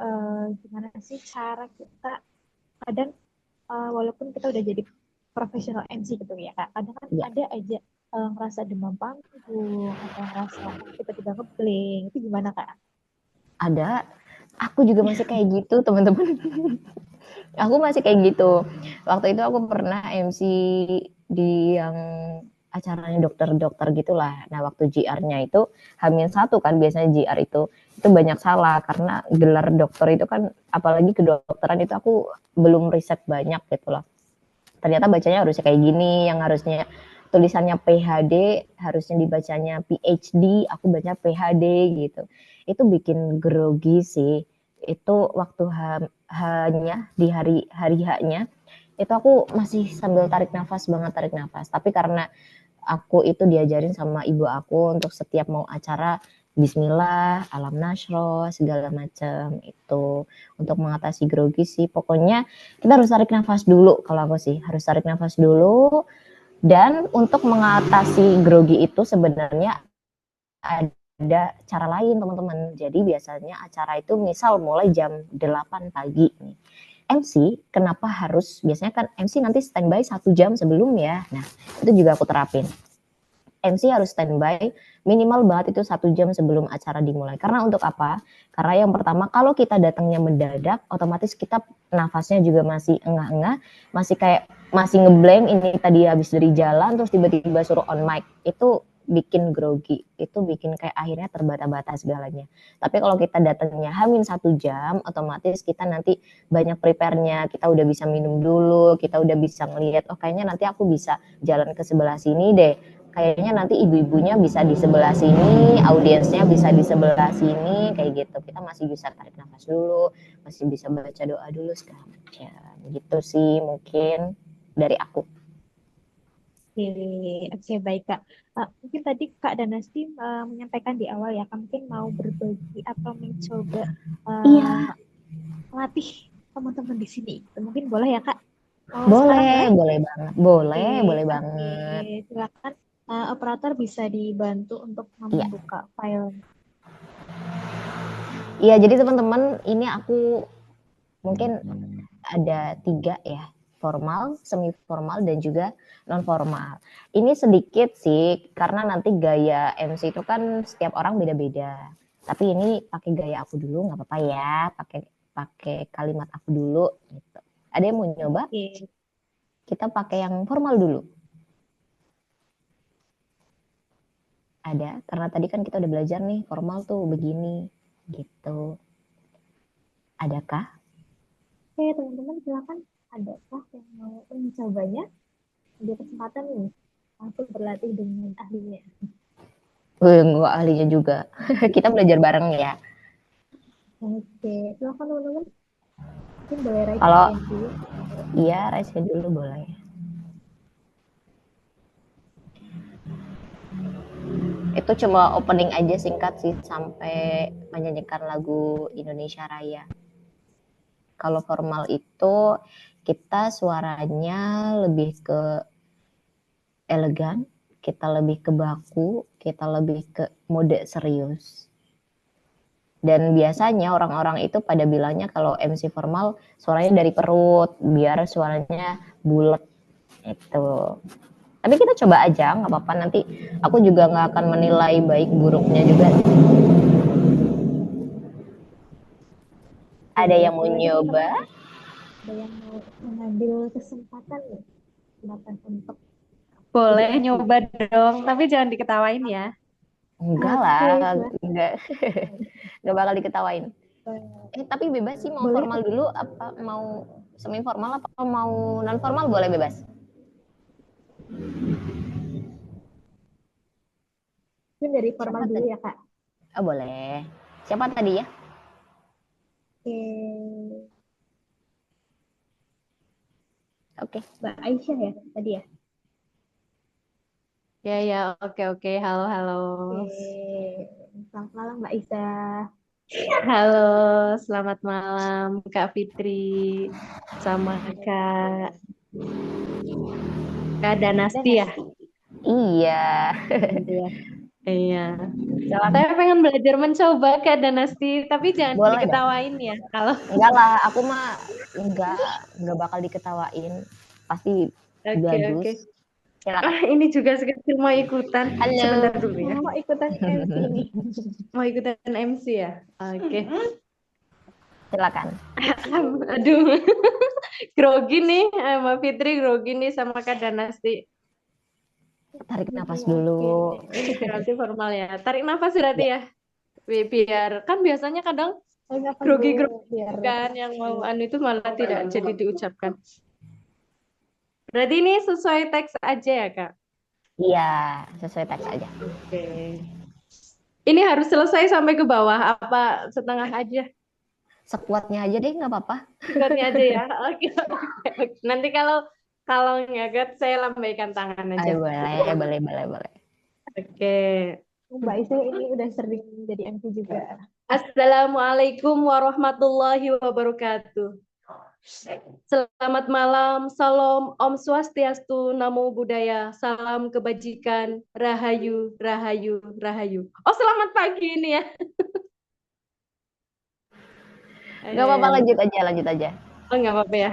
Speaker 1: gimana sih cara kita kadang walaupun kita udah jadi profesional MC gitu ya Kak, kadang kan
Speaker 2: Ya,
Speaker 1: ada aja ngerasa demam panggung atau ngerasa tiba-tiba ngeblank, itu gimana Kak?
Speaker 2: ada. Aku juga masih kayak gitu, teman-teman. Aku masih kayak gitu. Waktu itu aku pernah MC di yang acaranya dokter-dokter gitulah. Nah, waktu JR-nya itu Hamin satu kan biasanya JR itu banyak salah karena gelar dokter itu kan apalagi kedokteran itu aku belum riset banyak gitu loh. Ternyata bacanya harusnya kayak gini, yang harusnya tulisannya PhD harusnya dibacanya PhD, aku baca PhD gitu. Itu bikin grogi sih. Itu waktu hanya di hari haknya itu aku masih sambil tarik nafas banget, tarik nafas. Tapi karena aku itu diajarin sama ibu aku untuk setiap mau acara Bismillah, Alam Nasro, segala macam itu untuk mengatasi grogi sih. Pokoknya kita harus tarik nafas dulu kalau aku sih harus tarik nafas dulu. Dan untuk mengatasi grogi itu sebenarnya ada cara lain teman-teman. Jadi biasanya acara itu misal mulai jam 8 pagi nih. MC kenapa harus biasanya kan MC nanti standby 1 jam sebelum ya. Nah itu juga aku terapin. MC harus standby minimal banget itu 1 jam sebelum acara dimulai. Karena untuk apa? Karena yang pertama kalau kita datangnya mendadak, otomatis kita nafasnya juga masih engah-engah, masih kayak masih ngeblank ini tadi habis dari jalan terus tiba-tiba suruh on mic. Itu bikin grogi, itu bikin kayak akhirnya terbata-bata segalanya. Tapi kalau kita datangnya hamin 1 jam, otomatis kita nanti banyak prepare-nya, kita udah bisa minum dulu, kita udah bisa ngelihat, oh kayaknya nanti aku bisa jalan ke sebelah sini deh, kayaknya nanti ibu-ibunya bisa di sebelah sini, audiensnya bisa di sebelah sini, kayak gitu. Kita masih bisa tarik nafas dulu, masih bisa baca doa dulu segala macam. Gitu sih mungkin dari aku.
Speaker 1: Oke, oke baik Kak. Mungkin tadi Kak dan Nasti menyampaikan di awal ya, Kak mungkin mau berbagi atau mencoba
Speaker 2: Iya,
Speaker 1: uh, melatih teman-teman di sini. Mungkin boleh ya Kak? Mau sekarang
Speaker 2: boleh,
Speaker 1: boleh?
Speaker 2: boleh banget.
Speaker 1: Oke,
Speaker 2: Boleh
Speaker 1: oke.
Speaker 2: banget.
Speaker 1: Silakan operator bisa dibantu untuk
Speaker 2: Iya.
Speaker 1: membuka file.
Speaker 2: Iya, jadi teman-teman, ini aku mungkin ada 3 ya, formal, semi formal, dan juga non formal. Ini sedikit sih, karena nanti gaya MC itu kan setiap orang beda-beda. Tapi ini pakai gaya aku dulu, nggak apa-apa ya, pakai pakai kalimat aku dulu. Gitu. Ada yang mau nyoba?
Speaker 1: Oke,
Speaker 2: Kita pakai yang formal dulu. Ada, karena tadi kan kita udah belajar nih, formal tuh begini, gitu. Adakah?
Speaker 1: oke teman-teman silakan. Adakah yang mau mencobanya? Ada kesempatan nih. Langsung berlatih dengan ahlinya.
Speaker 2: Nggak ahlinya juga. Kita belajar bareng ya.
Speaker 1: Oke, silakan teman-teman. Mungkin boleh raise
Speaker 2: Kalau
Speaker 1: hand dulu.
Speaker 2: iya, raise hand dulu boleh. Itu cuma opening aja singkat sih sampai menyanyikan lagu Indonesia Raya. Kalau formal itu kita suaranya lebih ke elegan, kita lebih ke baku, kita lebih ke mode serius. Dan biasanya orang-orang itu pada bilangnya kalau MC formal suaranya dari perut biar suaranya bulat itu. Tapi kita coba aja, nggak apa-apa, nanti aku juga nggak akan menilai baik buruknya juga.
Speaker 1: Oke,
Speaker 2: Ada yang mau
Speaker 1: boleh
Speaker 2: nyoba?
Speaker 1: teman-teman. Ada yang mau mengambil kesempatan nih. Kesempatan untuk jadi
Speaker 3: Boleh
Speaker 1: MC.
Speaker 3: nyoba dong, tapi jangan diketawain ya.
Speaker 2: Enggak
Speaker 1: Oke,
Speaker 2: lah,
Speaker 1: silakan.
Speaker 2: enggak, enggak bakal diketawain.
Speaker 1: Eh,
Speaker 2: Tapi bebas sih, mau
Speaker 1: Boleh
Speaker 2: formal dulu apa mau semi formal apa mau non formal boleh bebas.
Speaker 1: Mungkin dari
Speaker 2: Siapa
Speaker 1: formal dulu
Speaker 2: tadi?
Speaker 1: ya, Kak.
Speaker 2: Oh, boleh. Siapa tadi ya?
Speaker 1: Oke,
Speaker 2: Oke.
Speaker 1: Mbak Aisyah ya tadi ya.
Speaker 3: Ya, ya, oke, oke. Halo, halo.
Speaker 1: Oke, selamat malam Mbak Aisyah.
Speaker 3: Halo, selamat malam Kak Fitri sama Kak
Speaker 1: Dan
Speaker 3: Danasti ya.
Speaker 2: Iya.
Speaker 3: Gitu ya. Iya.
Speaker 2: Silakan.
Speaker 3: Saya pengen belajar mencoba Kak Danasti, tapi jangan
Speaker 2: Boleh dong.
Speaker 3: diketawain ya. Kalau
Speaker 2: Enggak lah, aku mah enggak bakal diketawain. Pasti
Speaker 3: oke,
Speaker 2: bagus.
Speaker 3: oke.
Speaker 2: Silakan.
Speaker 3: Ini juga sekecil mau ikutan.
Speaker 2: Halo.
Speaker 3: Sebentar dulu ya.
Speaker 1: mau ikutan MC nih.
Speaker 3: Mau ikutan MC ya? Oke.
Speaker 2: Silakan.
Speaker 3: Aduh. Grogi nih, Mbak Fitri grogi nih sama Kak Danasti.
Speaker 2: Tarik nafas
Speaker 1: Oke.
Speaker 2: dulu.
Speaker 3: Ini berarti formal ya. Tarik nafas berarti
Speaker 2: Ya,
Speaker 3: ya. Biar kan biasanya kadang
Speaker 1: Saya nafas
Speaker 3: grogi-grogi
Speaker 1: dulu biar
Speaker 3: kan yang mau anu itu malah tidak jadi diucapkan. Berarti ini sesuai teks aja ya, Kak?
Speaker 2: iya, sesuai teks aja.
Speaker 3: Oke. Ini harus selesai sampai ke bawah apa setengah aja?
Speaker 2: Sekuatnya aja deh, nggak apa-apa.
Speaker 3: Sekuatnya aja ya. Oke, oke. Nanti kalau kalau nggak saya lambaikan tangan aja.
Speaker 2: Ayo, boleh.
Speaker 3: Oke.
Speaker 1: Mbak Aisyah ini udah sering jadi MC juga.
Speaker 3: Assalamualaikum warahmatullahi wabarakatuh. Selamat malam, salam Om Swastiastu, Namo Buddhaya, salam kebajikan, rahayu, rahayu, rahayu. Oh, selamat pagi ini ya.
Speaker 2: Nggak apa-apa, lanjut aja.
Speaker 3: Oh, nggak apa-apa ya.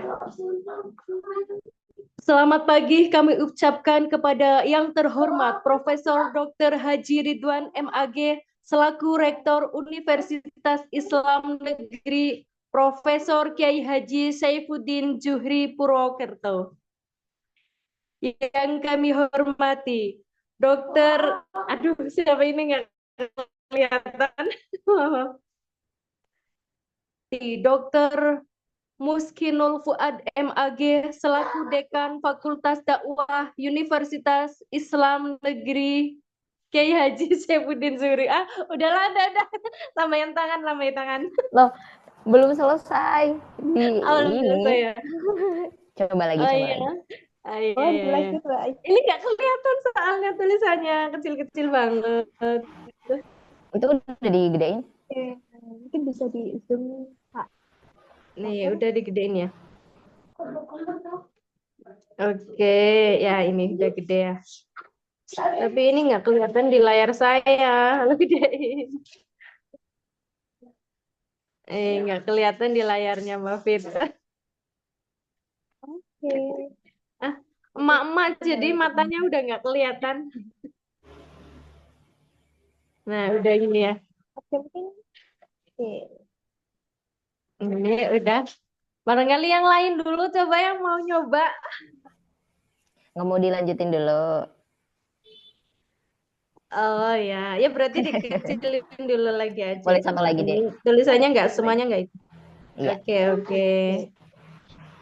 Speaker 3: Selamat pagi kami ucapkan kepada yang terhormat Profesor Dr. Haji Ridwan MAG selaku Rektor Universitas Islam Negeri Profesor Kiai Haji Saifuddin Juhri Purwokerto. Yang kami hormati Dokter, aduh siapa ini nggak kelihatan, Dokter Muskinul Fuad MAG selaku Dekan Fakultas Dakwah Universitas Islam Negeri Kiai Haji Saifuddin Zuhri. Ah, udahlah, udah. Lambaikan tangan, lambaikan tangan.
Speaker 2: Loh, belum selesai.
Speaker 3: Oh, belum selesai
Speaker 2: Ini.
Speaker 3: ya.
Speaker 2: Coba lagi,
Speaker 3: Oh
Speaker 2: coba
Speaker 3: iya.
Speaker 2: lagi.
Speaker 3: Ah, iya,
Speaker 1: Oh,
Speaker 3: iya, iya.
Speaker 1: dilanjut Mbak Aisyah.
Speaker 3: Ini nggak kelihatan soalnya tulisannya kecil-kecil banget.
Speaker 2: Itu udah digedein?
Speaker 1: Oke, mungkin bisa di zoom Kak.
Speaker 3: Nih, udah digedein ya. Oke, ya ini udah gede ya. Tapi ini nggak kelihatan di layar saya. Lu gedein. Nggak kelihatan di layarnya Mbak Fit.
Speaker 1: Oke.
Speaker 3: Ah, emak-emak jadi matanya udah nggak kelihatan. Nah, udah ini ya.
Speaker 1: Oke, mungkin oke.
Speaker 3: Ini udah. Barangkali yang lain dulu coba yang mau nyoba.
Speaker 2: Nggak mau dilanjutin dulu.
Speaker 3: Oh ya, ya berarti dikecilin dulu lagi aja.
Speaker 2: Boleh satu lagi deh.
Speaker 3: Tulisannya nggak semuanya nggak itu.
Speaker 2: Iya.
Speaker 3: Oke, oke.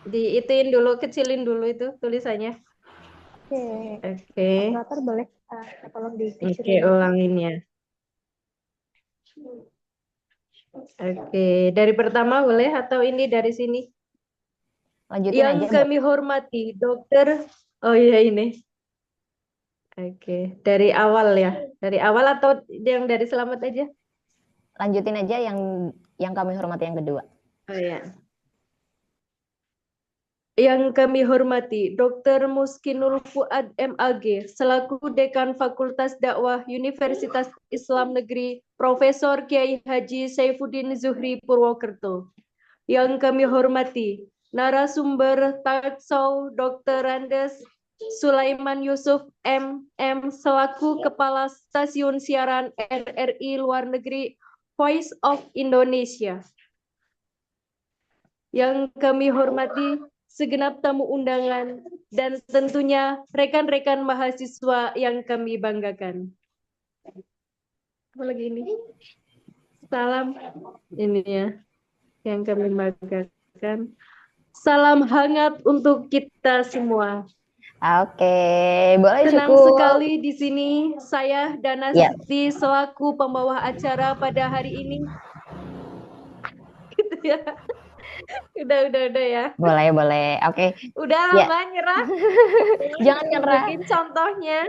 Speaker 3: Diituin dulu, kecilin dulu itu tulisannya.
Speaker 1: Oke.
Speaker 3: Oke.
Speaker 1: Operator boleh tolong
Speaker 3: Oke,
Speaker 1: dikecilin.
Speaker 3: ulangin ya. Oke, dari pertama boleh atau ini dari sini?
Speaker 2: Lanjutin
Speaker 3: Yang
Speaker 2: aja,
Speaker 3: kami hormati, Dokter. Oh iya ini. Oke, dari awal ya. Dari awal atau yang dari selamat aja?
Speaker 2: Lanjutin aja yang kami hormati yang kedua.
Speaker 3: Oh iya. Yang kami hormati Dr. Muskinul Fuad MAG selaku Dekan Fakultas Dakwah Universitas Islam Negeri Profesor Kiai Haji Saifuddin Zuhri Purwokerto. Yang kami hormati narasumber Taksau Dr. Andes Sulaiman Yusuf MM selaku Kepala Stasiun Siaran RRI Luar Negeri Voice of Indonesia. Yang kami hormati segenap tamu undangan dan tentunya rekan-rekan mahasiswa yang kami banggakan. Apa lagi ini? Salam ini ya yang kami banggakan. Salam hangat untuk kita semua.
Speaker 2: Oke, boleh
Speaker 3: Senang
Speaker 2: cukup.
Speaker 3: sekali di sini saya Dana
Speaker 2: Ya,
Speaker 3: Siti selaku pembawa acara pada hari ini. Gitu ya. Udah ya.
Speaker 2: boleh. Oke,
Speaker 3: Udah
Speaker 2: ya,
Speaker 3: Mbak nyerah.
Speaker 2: jangan nyerah.
Speaker 3: Tunjukin contohnya.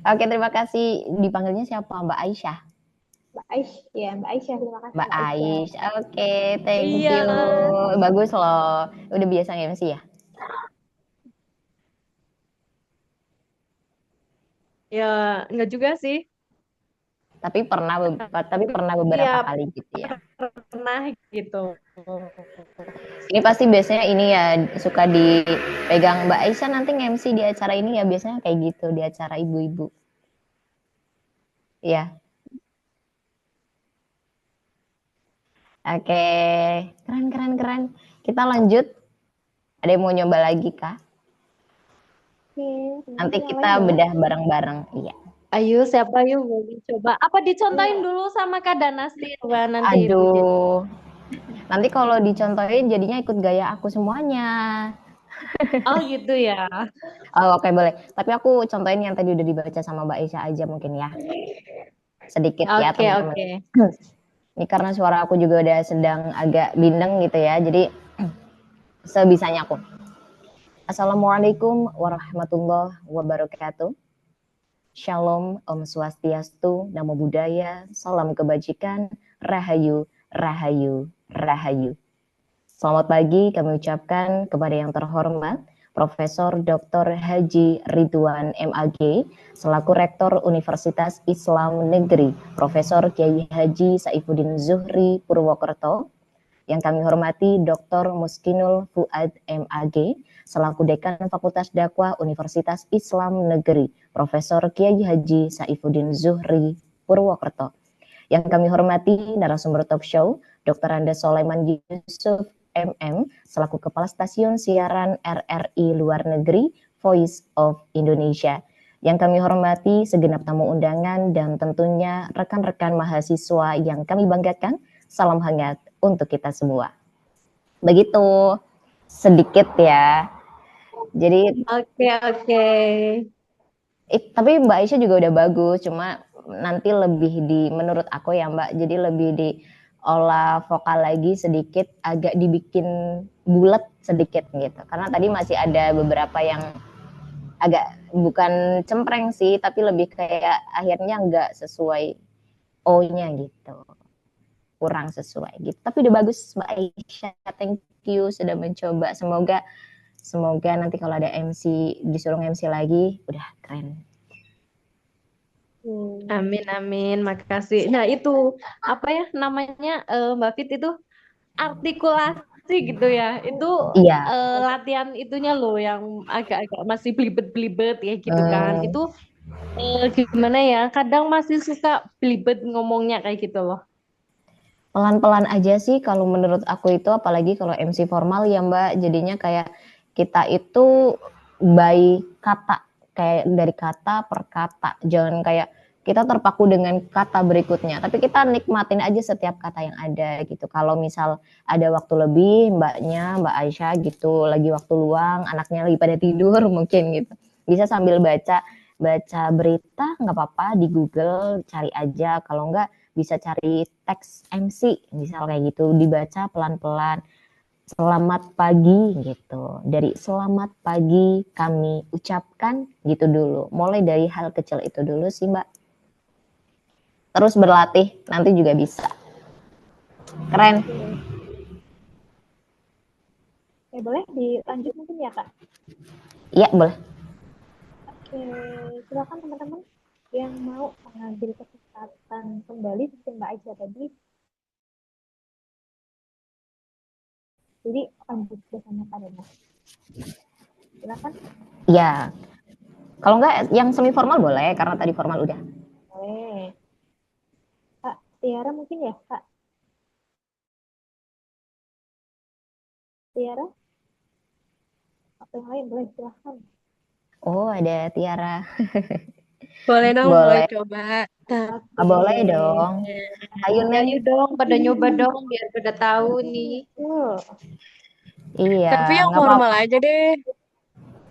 Speaker 2: Oke, terima kasih. Dipanggilnya siapa? Mbak Aisyah.
Speaker 1: Mbak Aisyah, ya Mbak Aisyah, terima kasih
Speaker 2: Mbak
Speaker 1: Mbak Aisyah.
Speaker 2: Aisyah. Oke, thank
Speaker 3: Iya.
Speaker 2: you. Bagus loh. Udah biasa MC ya?
Speaker 3: Ya, enggak juga sih.
Speaker 2: Tapi pernah beberapa
Speaker 3: Iya,
Speaker 2: kali gitu ya.
Speaker 3: pernah gitu.
Speaker 2: Ini pasti biasanya ini ya suka dipegang Mbak Aisyah nanti nge-MC di acara ini ya biasanya kayak gitu di acara ibu-ibu. Iya. Oke, keren. Kita lanjut. Ada yang mau nyoba lagi kah?
Speaker 1: Oke,
Speaker 2: Nanti
Speaker 1: teman-teman yang
Speaker 2: kita
Speaker 1: lain boleh.
Speaker 2: bedah bareng-bareng. Iya.
Speaker 3: Ayo, siapa yuk mau dicoba? Apa dicontohin dulu sama Kak Danasti nanti Ibu jadi.
Speaker 2: Aduh. Nanti kalau dicontohin jadinya ikut gaya aku semuanya.
Speaker 3: Oh gitu ya.
Speaker 2: Oh, oke boleh. Tapi aku contohin yang tadi udah dibaca sama Mbak Aisyah aja mungkin ya. Sedikit ya
Speaker 3: Oke,
Speaker 2: teman-teman.
Speaker 3: oke.
Speaker 2: Ini karena suara aku juga udah sedang agak bindeng gitu ya. Jadi sebisanya aku. Assalamualaikum warahmatullahi wabarakatuh. Shalom, Om Swastiastu, Namo Buddhaya, Salam Kebajikan, Rahayu, Rahayu, Rahayu. Selamat pagi kami ucapkan kepada yang terhormat Profesor Dr. Haji Ridwan MAG selaku Rektor Universitas Islam Negeri, Profesor Kiai Haji Saifuddin Zuhri Purwokerto, yang kami hormati Dr. Muskinul Fuad MAG selaku Dekan Fakultas Dakwah Universitas Islam Negeri, Profesor Kiai Haji Saifuddin Zuhri Purwokerto. Yang kami hormati narasumber talk show Dr. Andes Sulaiman Yusuf MM selaku Kepala Stasiun Siaran RRI Luar Negeri Voice of Indonesia. Yang kami hormati segenap tamu undangan dan tentunya rekan-rekan mahasiswa yang kami banggakan. Salam hangat untuk kita semua. Begitu sedikit ya. Jadi
Speaker 3: Oke.
Speaker 2: tapi Mbak Aisyah juga udah bagus, cuma nanti lebih menurut aku ya Mbak, jadi lebih diolah vokal lagi sedikit, agak dibikin bulat sedikit gitu. Karena tadi masih ada beberapa yang agak bukan cempreng sih, tapi lebih kayak akhirnya nggak sesuai O-nya gitu. Kurang sesuai gitu. Tapi udah bagus Mbak Aisyah, thank you sudah mencoba. Semoga nanti kalau ada MC disuruh MC lagi udah keren.
Speaker 3: Amin, makasih. Nah itu apa ya namanya Mbak Fit itu artikulasi gitu ya. Itu
Speaker 2: Iya.
Speaker 3: latihan itunya loh yang agak-agak masih belibet-belibet ya gitu kan. Itu gimana ya? Kadang masih suka belibet ngomongnya kayak gitu loh.
Speaker 2: Pelan-pelan aja sih kalau menurut aku itu, apalagi kalau MC formal ya Mbak, jadinya kayak kita itu by kata, kayak dari kata per kata, jangan kayak kita terpaku dengan kata berikutnya, tapi kita nikmatin aja setiap kata yang ada gitu. Kalau misal ada waktu lebih, Mbak Aisyah gitu, lagi waktu luang, anaknya lagi pada tidur mungkin gitu, bisa sambil baca berita nggak apa-apa di Google, cari aja, kalau enggak bisa cari teks MC misal kayak gitu, dibaca pelan-pelan. Selamat pagi gitu, dari selamat pagi kami ucapkan gitu dulu, mulai dari hal kecil itu dulu sih Mbak, terus berlatih nanti juga bisa. Keren.
Speaker 1: Oke, boleh dilanjut mungkin ya Kak?
Speaker 2: Iya boleh.
Speaker 1: Oke, silakan teman-teman yang mau mengambil kesempatan kembali seperti Mbak Aisyah tadi. Jadi lanjut bersama Kak Dana. Silakan.
Speaker 2: Iya, kalau enggak yang semi formal boleh karena tadi formal udah.
Speaker 1: Boleh. Kak Tiara mungkin ya Kak? Tiara? Atau yang lain boleh silahkan.
Speaker 2: Oh ada Tiara.
Speaker 3: Boleh dong, boleh
Speaker 2: Boleh.
Speaker 3: coba.
Speaker 1: Oke.
Speaker 2: Boleh dong. Ayo Neng.
Speaker 3: Ayo dong, pada nyoba dong biar pada tahu nih.
Speaker 1: Tuh.
Speaker 2: Iya
Speaker 3: Tapi yang
Speaker 2: nggak
Speaker 3: formal
Speaker 2: apa-apa.
Speaker 3: aja deh.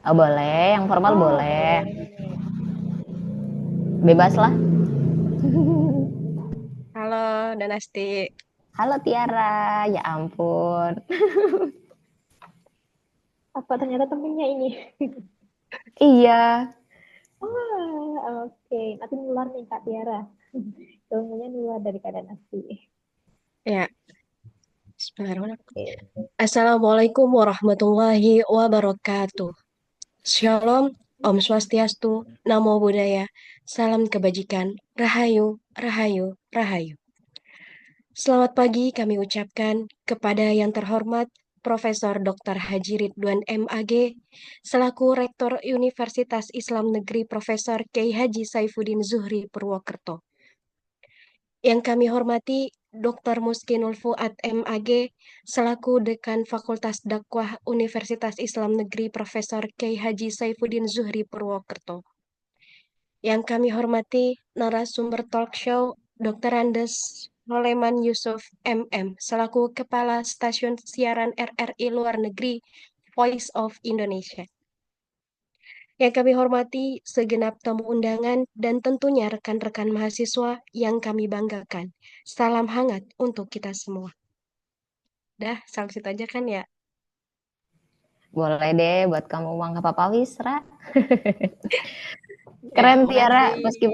Speaker 2: Oh, boleh, yang formal boleh.
Speaker 1: boleh.
Speaker 2: Bebas lah.
Speaker 4: Halo, Danasti.
Speaker 2: Halo Tiara, ya ampun.
Speaker 1: Apa ternyata temennya ini?
Speaker 2: Iya,
Speaker 1: Oke. Nanti nular nih Kak Tiara. Ilmunya nular dari Kak Nasti.
Speaker 4: Ya, bismillahirrahmanirrahim. Assalamualaikum warahmatullahi wabarakatuh. Shalom, Om Swastiastu, Namo Buddhaya, Salam Kebajikan, Rahayu, Rahayu, Rahayu. Selamat pagi kami ucapkan kepada yang terhormat Profesor Dr. Haji Ridwan MAG, selaku Rektor Universitas Islam Negeri Profesor Kiai Haji Saifuddin Zuhri Purwokerto. Yang kami hormati Dr. Muskinul Fuad MAG, selaku Dekan Fakultas Dakwah Universitas Islam Negeri Profesor Kiai Haji Saifuddin Zuhri Purwokerto. Yang kami hormati narasumber talk show Dr. Andes Soleman Yusuf MM, selaku Kepala Stasiun Siaran RRI Luar Negeri Voice of Indonesia. Yang kami hormati segenap tamu undangan dan tentunya rekan-rekan mahasiswa yang kami banggakan. Salam hangat untuk kita semua. Dah, sampai situ aja kan ya?
Speaker 2: boleh deh buat kamu mah nggak apa-apa Wisra.
Speaker 4: Ya,
Speaker 2: Keren Tiara,
Speaker 4: makasih.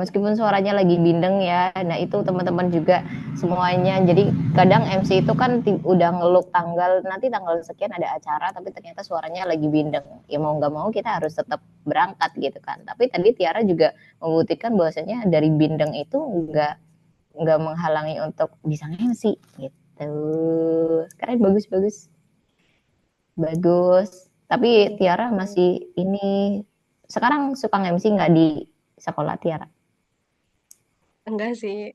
Speaker 2: meskipun suaranya lagi bindeng ya. Nah itu teman-teman juga semuanya. Jadi kadang MC itu kan udah ngeluk nanti tanggal sekian ada acara, tapi ternyata suaranya lagi bindeng. Ya mau nggak mau kita harus tetap berangkat gitu kan. Tapi tadi Tiara juga membuktikan bahwasanya dari bindeng itu nggak menghalangi untuk bisa MC gitu. Keren, bagus. Tapi Tiara masih ini sekarang suka MC nggak di sekolah Tiara?
Speaker 4: Enggak sih.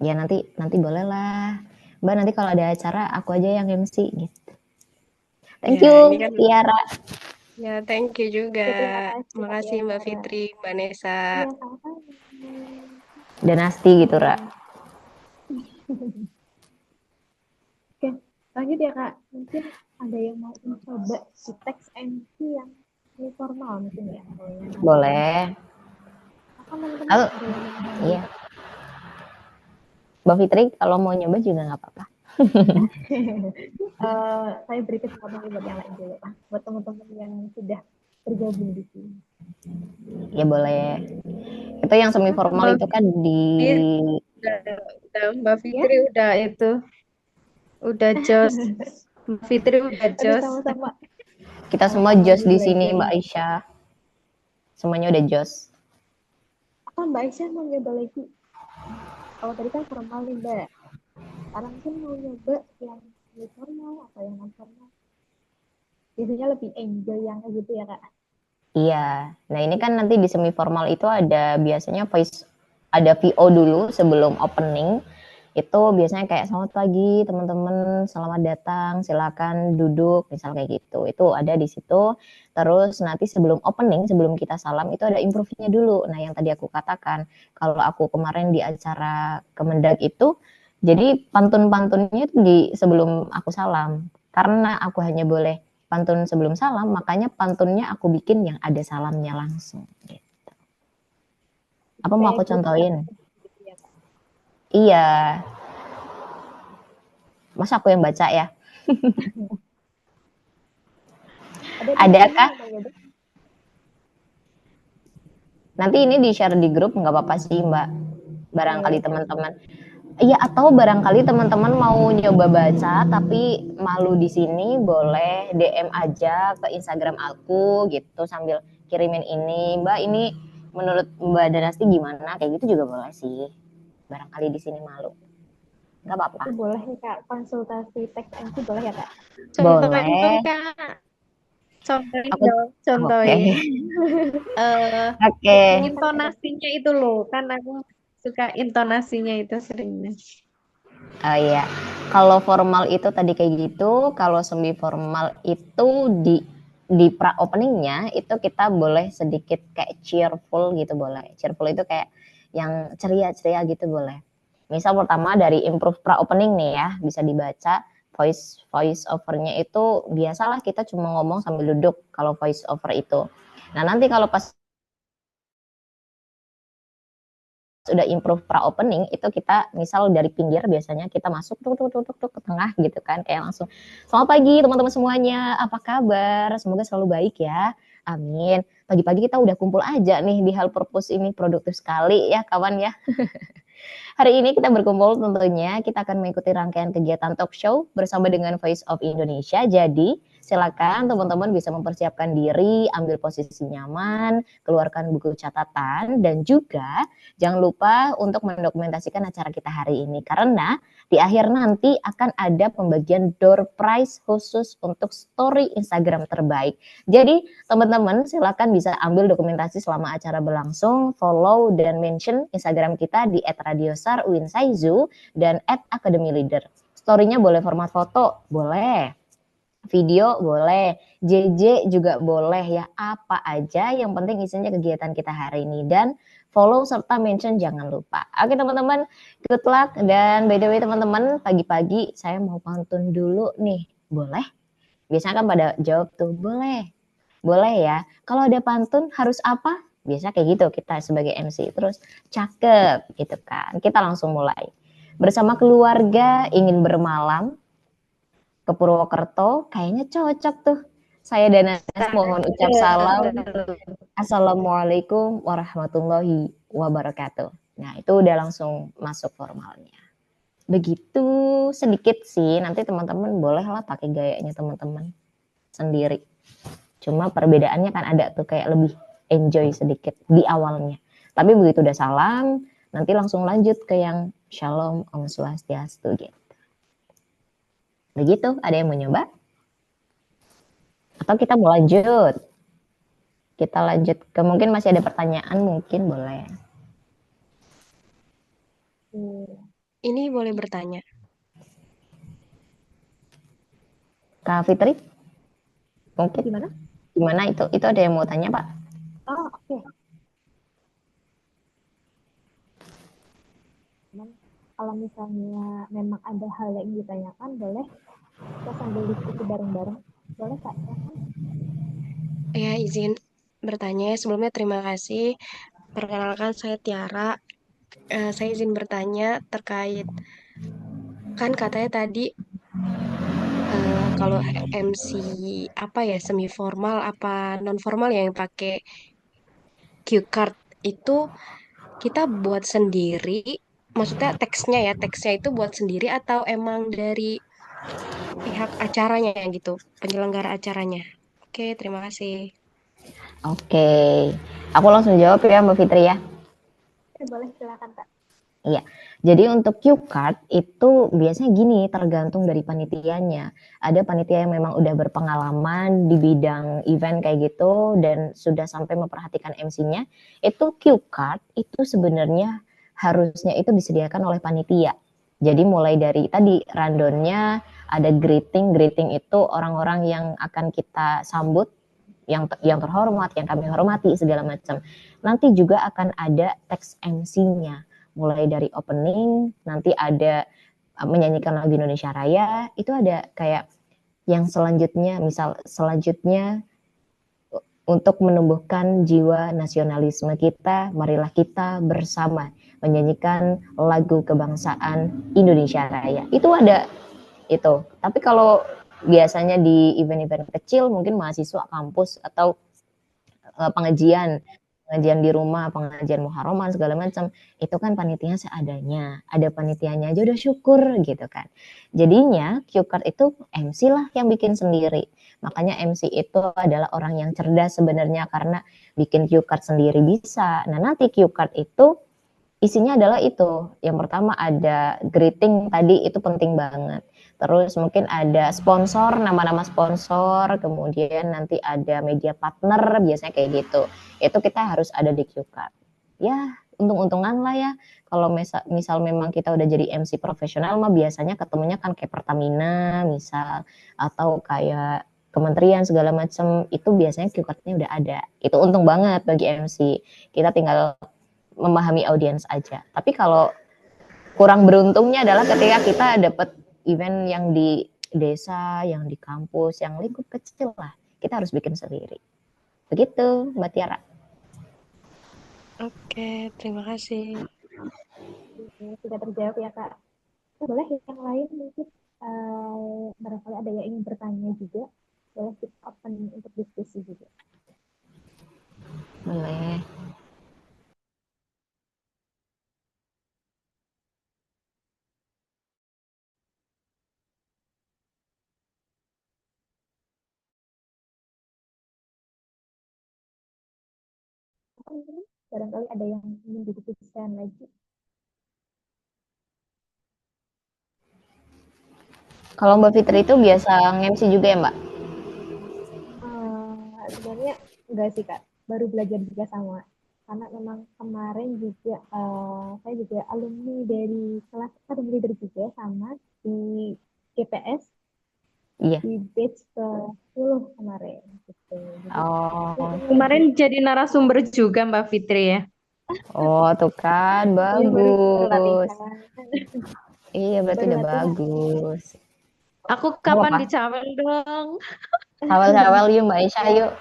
Speaker 2: Ya nanti boleh lah. Mbak nanti kalau ada acara aku aja yang MC gitu. Thank
Speaker 4: Ya,
Speaker 2: you
Speaker 4: ini kan.
Speaker 2: Tiara.
Speaker 4: Ya, thank you juga.
Speaker 1: Oke, terima kasih Kak
Speaker 4: Makasih Mbak
Speaker 1: Tiara.
Speaker 4: Fitri, Mbak Nesa.
Speaker 1: Iya, sama-sama.
Speaker 2: Dinasti gitu, Ra.
Speaker 1: Oke, lanjut ya Kak. Mungkin ada yang mau mencoba di teks MC yang ini formal mungkin ya. Kalau yang lain.
Speaker 2: Boleh.
Speaker 1: Apa teman-teman
Speaker 2: Halo.
Speaker 1: ada yang mau nyoba?
Speaker 2: Iya. Mbak Fitri kalau mau nyoba juga nggak apa-apa.
Speaker 1: Saya beri kesempatan buat yang lain dulu. Buat teman-teman yang sudah bergabung di sini.
Speaker 2: Ya boleh. Itu yang semi formal itu kan di
Speaker 3: Mbak Fitri udah itu. Udah jos. Mbak Fitri udah
Speaker 1: Tapi
Speaker 3: jos.
Speaker 1: sama-sama.
Speaker 2: kita semua
Speaker 1: Sama-sama
Speaker 2: jos di
Speaker 1: belajar.
Speaker 2: sini Mbak Aisyah. Semuanya udah jos.
Speaker 1: Apa Mbak Aisyah mau nyoba lagi? Kalau tadi kan formal nih Mbak. Sekarang mungkin mau nyoba yang formal atau yang non formal. Biasanya lebih enjoy yang kayak gitu ya Kak.
Speaker 2: Iya. Nah, ini kan nanti di semi formal itu ada biasanya ada VO dulu sebelum opening. Itu biasanya kayak selamat pagi teman-teman, selamat datang, silakan duduk, misal kayak gitu. Itu ada di situ. Terus nanti sebelum opening, sebelum kita salam itu ada improve-nya dulu. Nah, yang tadi aku katakan, kalau aku kemarin di acara Kemendag itu jadi pantun-pantunnya itu di sebelum aku salam. Karena aku hanya boleh pantun sebelum salam, makanya pantunnya aku bikin yang ada salamnya langsung gitu. Apa mau aku contohin? Iya. Masa aku yang baca ya? Adakah? Nanti ini di-share di grup nggak apa-apa sih Mbak. Barangkali teman-teman. Iya, atau barangkali teman-teman mau nyoba baca tapi malu di sini, boleh DM aja ke Instagram aku gitu sambil kirimin ini. Mbak, ini menurut Mbak Danasti gimana? Kayak gitu juga boleh sih. Barangkali di sini malu. Nggak apa-apa.
Speaker 1: Itu boleh ya Kak, konsultasi teks MC boleh ya Kak?
Speaker 2: Boleh.
Speaker 3: Contohin.
Speaker 2: Oke.
Speaker 3: Intonasinya itu loh, kan aku suka intonasinya itu seringnya.
Speaker 2: Oh iya, kalau formal itu tadi kayak gitu, kalau semi formal itu di pra openingnya itu kita boleh sedikit kayak cheerful gitu boleh. Cheerful itu kayak yang ceria-ceria gitu boleh. Misal pertama dari improve pra opening nih ya, bisa dibaca voice overnya itu biasalah kita cuma ngomong sambil duduk kalau voice over itu. Nah, nanti kalau pas udah improve pra opening itu kita misal dari pinggir biasanya kita masuk tuh ke tengah gitu kan, kayak langsung selamat pagi teman-teman semuanya, apa kabar, semoga selalu baik ya, amin. Pagi-pagi kita udah kumpul aja nih di hal purpose ini, produktif sekali ya kawan ya. Hari ini kita berkumpul tentunya kita akan mengikuti rangkaian kegiatan talk show bersama dengan Voice of Indonesia. Jadi silakan teman-teman bisa mempersiapkan diri, ambil posisi nyaman, keluarkan buku catatan, dan juga jangan lupa untuk mendokumentasikan acara kita hari ini. Karena di akhir nanti akan ada pembagian door prize khusus untuk story Instagram terbaik. Jadi teman-teman silakan bisa ambil dokumentasi selama acara berlangsung, follow dan mention Instagram kita di @radiosar, Winsaizu, dan @academyleader. Story-nya boleh format foto, boleh. Video boleh, JJ juga boleh ya, apa aja yang penting isinya kegiatan kita hari ini, dan follow serta mention jangan lupa. Oke teman-teman, good luck, dan by the way teman-teman, pagi-pagi saya mau pantun dulu nih, boleh? Biasanya kan pada jawab tuh, boleh. Boleh ya. Kalau ada pantun harus apa? Biasa kayak gitu kita sebagai MC. Terus cakep gitu kan. Kita langsung mulai. Bersama keluarga ingin bermalam ke Purwokerto, kayaknya cocok tuh. Saya dan Nasa mohon ucap salam. Assalamualaikum warahmatullahi wabarakatuh. Nah, itu udah langsung masuk formalnya. Begitu sedikit sih, nanti teman-teman bolehlah pakai gayanya teman-teman sendiri. Cuma perbedaannya kan ada tuh kayak lebih enjoy sedikit di awalnya. Tapi begitu udah salam, nanti langsung lanjut ke yang Shalom, Om Swastiastu gitu. Begitu, ada yang mau nyoba? Atau kita mau lanjut? Kita lanjut ke mungkin masih ada pertanyaan, mungkin boleh.
Speaker 4: Ini boleh bertanya.
Speaker 2: Kak Fitri? Mungkin
Speaker 1: Gimana?
Speaker 2: gimana itu? Itu ada yang mau tanya, Pak?
Speaker 1: Oh, oke. Kalau misalnya memang ada hal yang ditanyakan, boleh kita sambil diskusi bareng-bareng. Boleh, Kak?
Speaker 4: Ya, izin bertanya. Sebelumnya terima kasih. Perkenalkan saya Tiara. Saya izin bertanya terkait, kan katanya tadi kalau MC apa ya, semi formal apa non formal yang pakai cue card itu kita buat sendiri. Maksudnya teksnya itu buat sendiri atau emang dari pihak acaranya gitu, penyelenggara acaranya. Oke, terima kasih.
Speaker 2: Oke. Aku langsung jawab ya Mbak Fitri ya.
Speaker 1: Boleh, silakan, Kak.
Speaker 2: Iya, jadi untuk cue card itu biasanya gini, tergantung dari panitianya. Ada panitia yang memang udah berpengalaman di bidang event kayak gitu dan sudah sampai memperhatikan MC-nya. Itu cue card itu sebenarnya harusnya itu disediakan oleh panitia. Jadi mulai dari tadi rundown-nya ada greeting itu orang-orang yang akan kita sambut, yang terhormat, yang kami hormati segala macam. Nanti juga akan ada teks MC-nya. Mulai dari opening, nanti ada menyanyikan lagu Indonesia Raya, itu ada kayak yang selanjutnya, misal selanjutnya untuk menumbuhkan jiwa nasionalisme kita, marilah kita bersama menyanyikan lagu kebangsaan Indonesia Raya. Itu ada itu. Tapi kalau biasanya di event-event kecil, mungkin mahasiswa kampus atau pengajian di rumah, pengajian muharraman segala macam, itu kan panitianya seadanya. Ada panitianya aja udah syukur gitu kan. Jadinya cue card itu MC lah yang bikin sendiri. Makanya MC itu adalah orang yang cerdas sebenarnya karena bikin cue card sendiri bisa. Nah, nanti cue card itu isinya adalah itu. Yang pertama ada greeting tadi, itu penting banget. Terus mungkin ada sponsor, nama-nama sponsor, kemudian nanti ada media partner, biasanya kayak gitu. Itu kita harus ada di cue card. Ya, untung-untungan lah ya. Kalau misal memang kita udah jadi MC profesional mah biasanya ketemunya kan kayak Pertamina misal, atau kayak kementerian segala macam, itu biasanya cue card-nya udah ada. Itu untung banget bagi MC. Kita tinggal memahami audiens aja. Tapi kalau kurang beruntungnya adalah ketika kita dapat event yang di desa, yang di kampus, yang lingkup kecil lah. Kita harus bikin sendiri. Begitu, Mbak Tiara.
Speaker 4: Oke, terima kasih.
Speaker 1: Oke, sudah terjawab ya Kak. Boleh yang lain mungkin barangkali ada yang ingin bertanya juga. Boleh kita open untuk diskusi juga.
Speaker 2: Boleh.
Speaker 1: Barangkali ada yang ingin didiskusikan lagi.
Speaker 2: Kalau Mbak Fitri itu biasa nge-MC juga ya, Mbak?
Speaker 1: Sebenarnya enggak sih Kak, baru belajar juga sama. Karena memang kemarin juga saya juga alumni dari kelas academy leader juga sama di GPS
Speaker 2: Iya.
Speaker 1: di batch ke-10 kemarin gitu. Jadi
Speaker 2: Oh,
Speaker 3: Kemarin jadi narasumber juga Mbak Fitri ya.
Speaker 2: oh tuh kan,
Speaker 1: iya baru
Speaker 2: bagus.
Speaker 1: latihan.
Speaker 2: Iya, berarti
Speaker 1: Baru
Speaker 2: udah
Speaker 1: latihan.
Speaker 2: bagus.
Speaker 3: Aku
Speaker 2: Kamu
Speaker 3: kapan
Speaker 2: apa?
Speaker 3: dicawel dong?
Speaker 2: Sawal-sawal yuk Mbak Aisyah yuk.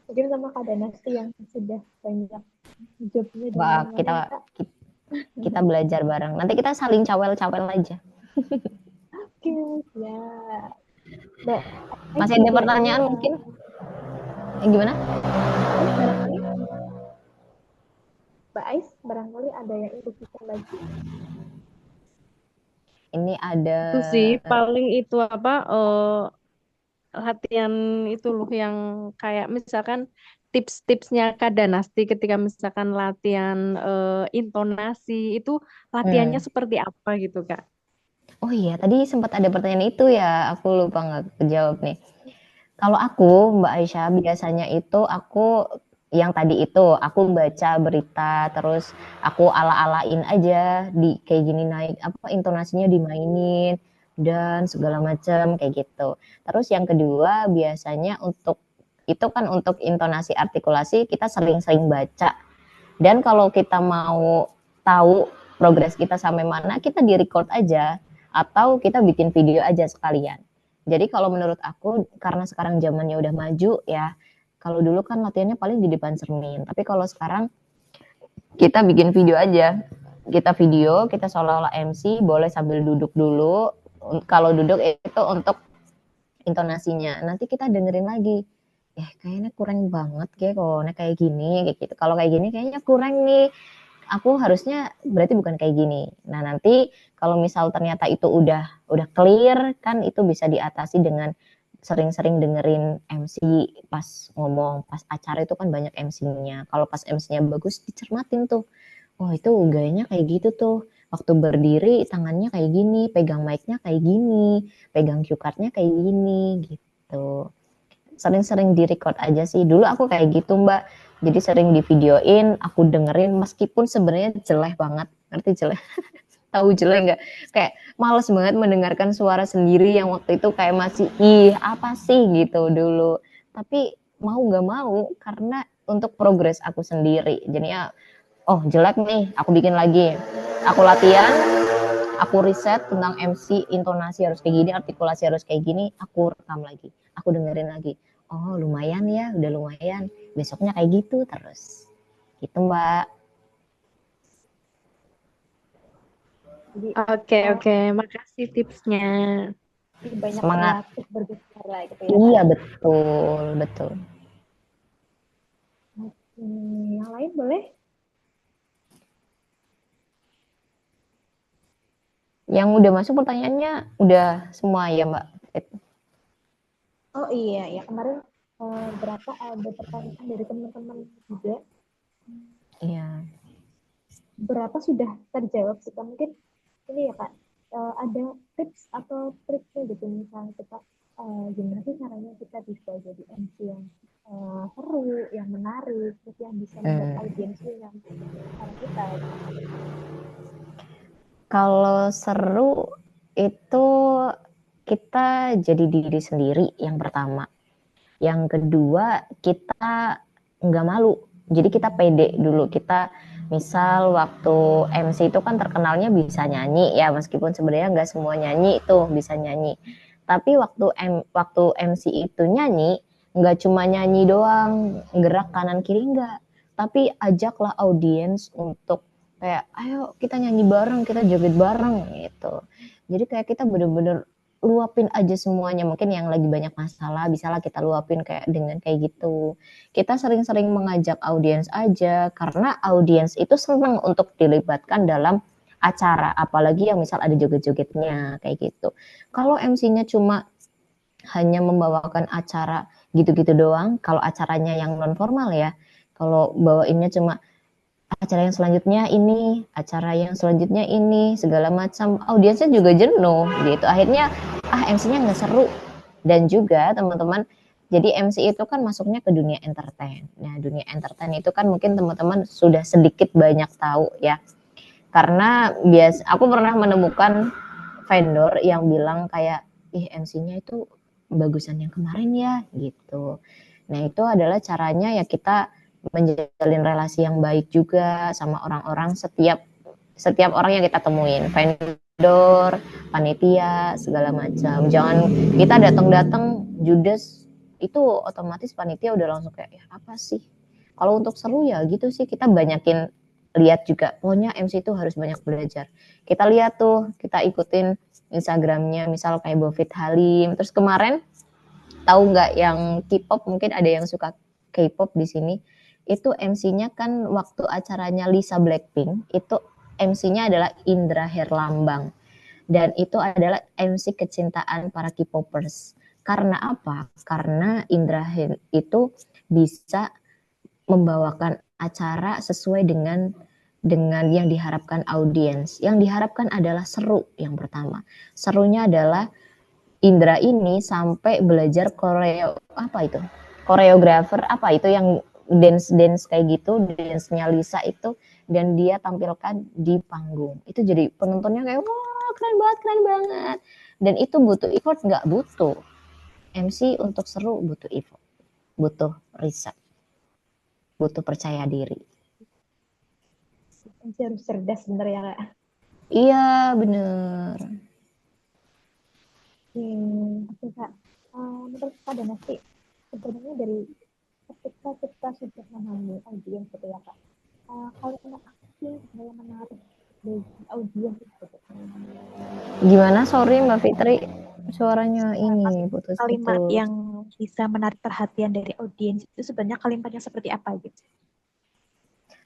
Speaker 1: Mungkin sama Kak Danasti yang sudah banyak jobnya di
Speaker 2: Mbak,
Speaker 1: mana-mana ya Kak.
Speaker 2: kita belajar bareng. Nanti kita saling cawel-cawel aja.
Speaker 1: Oke, ya. Mbak,
Speaker 2: Masih ada pertanyaan mungkin? Gimana?
Speaker 1: barangkali Mbak Ais, barangkali ada yang ingin kita lagi.
Speaker 2: Ini ada
Speaker 3: Itu sih paling itu apa latihan itu loh yang kayak misalkan tips-tipsnya Kak Danasti ketika misalkan latihan intonasi itu latihannya seperti apa gitu Kak?
Speaker 2: Oh iya, tadi sempat ada pertanyaan itu ya, aku lupa nggak kejawab nih. Kalau aku, Mbak Aisyah, biasanya itu aku yang tadi itu, aku baca berita, terus aku ala-alain aja di kayak gini naik apa intonasinya dimainin dan segala macam kayak gitu. Terus yang kedua biasanya untuk itu kan untuk intonasi artikulasi kita sering-sering baca. Dan kalau kita mau tahu progres kita sampai mana, kita di-record aja atau kita bikin video aja sekalian. Jadi kalau menurut aku karena sekarang zamannya udah maju ya, kalau dulu kan latihannya paling di depan cermin, tapi kalau sekarang kita bikin video aja. Kita video, kita seolah-olah MC, boleh sambil duduk dulu. Kalau duduk itu untuk intonasinya. Nanti kita dengerin lagi. Kayaknya kurang banget kalau kayak gini kayak gitu. Kalau kayak gini kayaknya kurang nih. Aku harusnya berarti bukan kayak gini. Nah, nanti kalau misal ternyata itu udah clear kan itu bisa diatasi dengan sering-sering dengerin MC pas ngomong, pas acara itu kan banyak MC-nya. Kalau pas MC-nya bagus dicermatin tuh. Oh, itu gayanya kayak gitu tuh. Waktu berdiri tangannya kayak gini, pegang mic-nya kayak gini, pegang cue card-nya kayak gini gitu. Sering-sering di-record aja sih. Dulu aku kayak gitu, Mbak. Jadi sering di-videoin, aku dengerin meskipun sebenarnya jelek banget. Ngerti jelek? Tahu jelek nggak? Kayak males banget mendengarkan suara sendiri yang waktu itu kayak masih, ih apa sih gitu dulu. Tapi mau nggak mau karena untuk progres aku sendiri. Jadinya, oh jelek nih, aku bikin lagi. Aku latihan, aku riset tentang MC, intonasi harus kayak gini, artikulasi harus kayak gini, aku rekam lagi, aku dengerin lagi. Oh lumayan ya, udah lumayan. Besoknya kayak gitu terus. Gitu Mbak.
Speaker 1: Jadi
Speaker 3: Oke, makasih tipsnya.
Speaker 1: banyak
Speaker 2: Semangat.
Speaker 1: berlatih berbicara gitu ya.
Speaker 2: Iya betul, betul.
Speaker 1: Yang lain boleh?
Speaker 2: Yang udah masuk pertanyaannya udah semua ya Mbak.
Speaker 1: Oh iya, ya kemarin berapa ada pertanyaan dari teman-teman juga.
Speaker 2: Iya.
Speaker 1: Berapa sudah terjawab sih Kak? Mungkin ini ya Kak, ada tips atau triknya gitu misalnya kita gimana sih caranya kita bisa jadi MC yang seru, yang menarik, terus yang bisa membuat audiensnya yang cara kita.
Speaker 2: Kalau seru itu kita jadi diri sendiri yang pertama. Yang kedua kita nggak malu. Jadi kita pede dulu. Kita Misal waktu MC itu kan terkenalnya bisa nyanyi ya, meskipun sebenarnya nggak semua nyanyi itu bisa nyanyi. Tapi waktu MC itu nyanyi, nggak cuma nyanyi doang, gerak kanan kiri nggak. Tapi ajaklah audiens untuk kayak, ayo kita nyanyi bareng, kita joget bareng gitu. Jadi kayak kita bener-bener luapin aja semuanya. Mungkin yang lagi banyak masalah, bisalah kita luapin kayak dengan kayak gitu. Kita sering-sering mengajak audiens aja, karena audiens itu senang untuk dilibatkan dalam acara, apalagi yang misal ada joget-jogetnya kayak gitu. Kalau MC-nya cuma hanya membawakan acara gitu-gitu doang, kalau acaranya yang non formal ya, kalau bawainnya cuma acara yang selanjutnya ini, acara yang selanjutnya ini, segala macam, audiensnya juga jenuh gitu. Akhirnya MC-nya nggak seru. Dan juga teman-teman, jadi MC itu kan masuknya ke dunia entertain. Nah, dunia entertain itu kan mungkin teman-teman sudah sedikit banyak tahu ya. Karena aku pernah menemukan vendor yang bilang kayak, ih MC-nya itu bagusan yang kemarin ya gitu. Nah, itu adalah caranya ya kita menjalin relasi yang baik juga sama orang-orang, setiap orang yang kita temuin, vendor, panitia, segala macam. Jangan kita datang-datang judes, itu otomatis panitia udah langsung kayak, ya apa sih? Kalau untuk seru ya gitu sih, kita banyakin lihat juga, pokoknya MC itu harus banyak belajar. Kita lihat tuh, kita ikutin Instagramnya, misal kayak Bovit Halim. Terus kemarin tahu nggak yang K-pop, mungkin ada yang suka K-pop di sini, itu MC-nya kan waktu acaranya Lisa Blackpink, itu MC-nya adalah Indra Herlambang. Dan itu adalah MC kecintaan para K-popers. Karena apa? Karena Indra itu bisa membawakan acara sesuai dengan yang diharapkan audiens. Yang diharapkan adalah seru yang pertama. Serunya adalah Indra ini sampai belajar koreografer apa itu yang dance kayak gitu, dance-nya Lisa itu, dan dia tampilkan di panggung. Itu jadi penontonnya kayak wah keren banget. Dan itu butuh effort, nggak butuh. MC untuk seru butuh effort, butuh riset, butuh percaya diri.
Speaker 1: MC harus cerdas bener ya Kak.
Speaker 2: Iya bener.
Speaker 1: Oke Kak. Menurut Kak Danasti, sebenarnya dari ketika kita sudah memahami audiens gitu ya Kak, kalimat apa sih yang menarik bagi audiens itu?
Speaker 2: Gimana? Sorry Mbak Fitri, suaranya ini
Speaker 1: Kalimat
Speaker 2: putus-putus.
Speaker 1: yang bisa menarik perhatian dari audiens itu sebenarnya kalimatnya seperti apa gitu?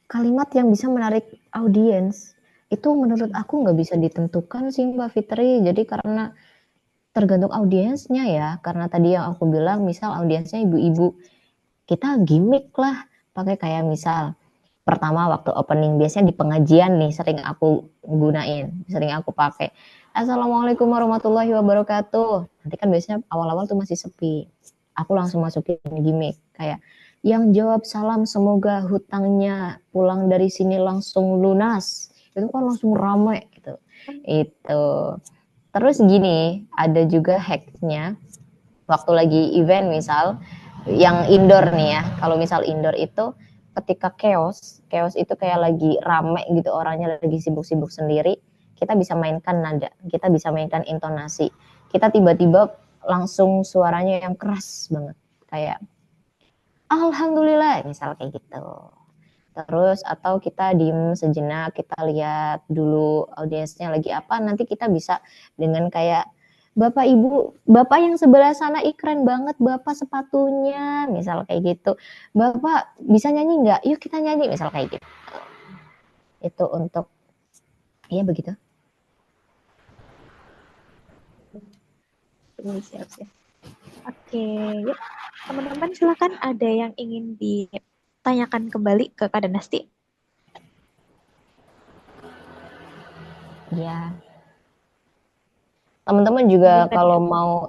Speaker 2: Kalimat yang bisa menarik audiens itu menurut aku nggak bisa ditentukan sih Mbak Fitri. Jadi karena tergantung audiensnya ya. Karena tadi yang aku bilang, misal audiensnya ibu-ibu, kita gimmick lah, pakai kayak misal pertama waktu opening, biasanya di pengajian nih sering aku pakai Assalamualaikum warahmatullahi wabarakatuh. Nanti kan biasanya awal-awal tuh masih sepi, aku langsung masukin gimmick kayak, yang jawab salam semoga hutangnya pulang dari sini langsung lunas. Itu kan langsung ramai gitu. Itu terus gini, ada juga hacknya waktu lagi event misal yang indoor nih ya. Kalau misal indoor itu ketika chaos itu kayak lagi rame gitu, orangnya lagi sibuk-sibuk sendiri, kita bisa mainkan nada, kita bisa mainkan intonasi, kita tiba-tiba langsung suaranya yang keras banget kayak alhamdulillah misal kayak gitu. Terus atau kita diem sejenak, kita lihat dulu audiensnya lagi apa, nanti kita bisa dengan kayak Bapak Ibu, Bapak yang sebelah sana keren banget Bapak sepatunya, misal kayak gitu. Bapak bisa nyanyi nggak? Yuk kita nyanyi, misal kayak gitu. Itu untuk, iya begitu.
Speaker 1: Siap. Oke, yuk teman-teman silakan, ada yang ingin ditanyakan kembali ke Kak Danasti?
Speaker 2: Iya. Teman-teman juga kalau mau,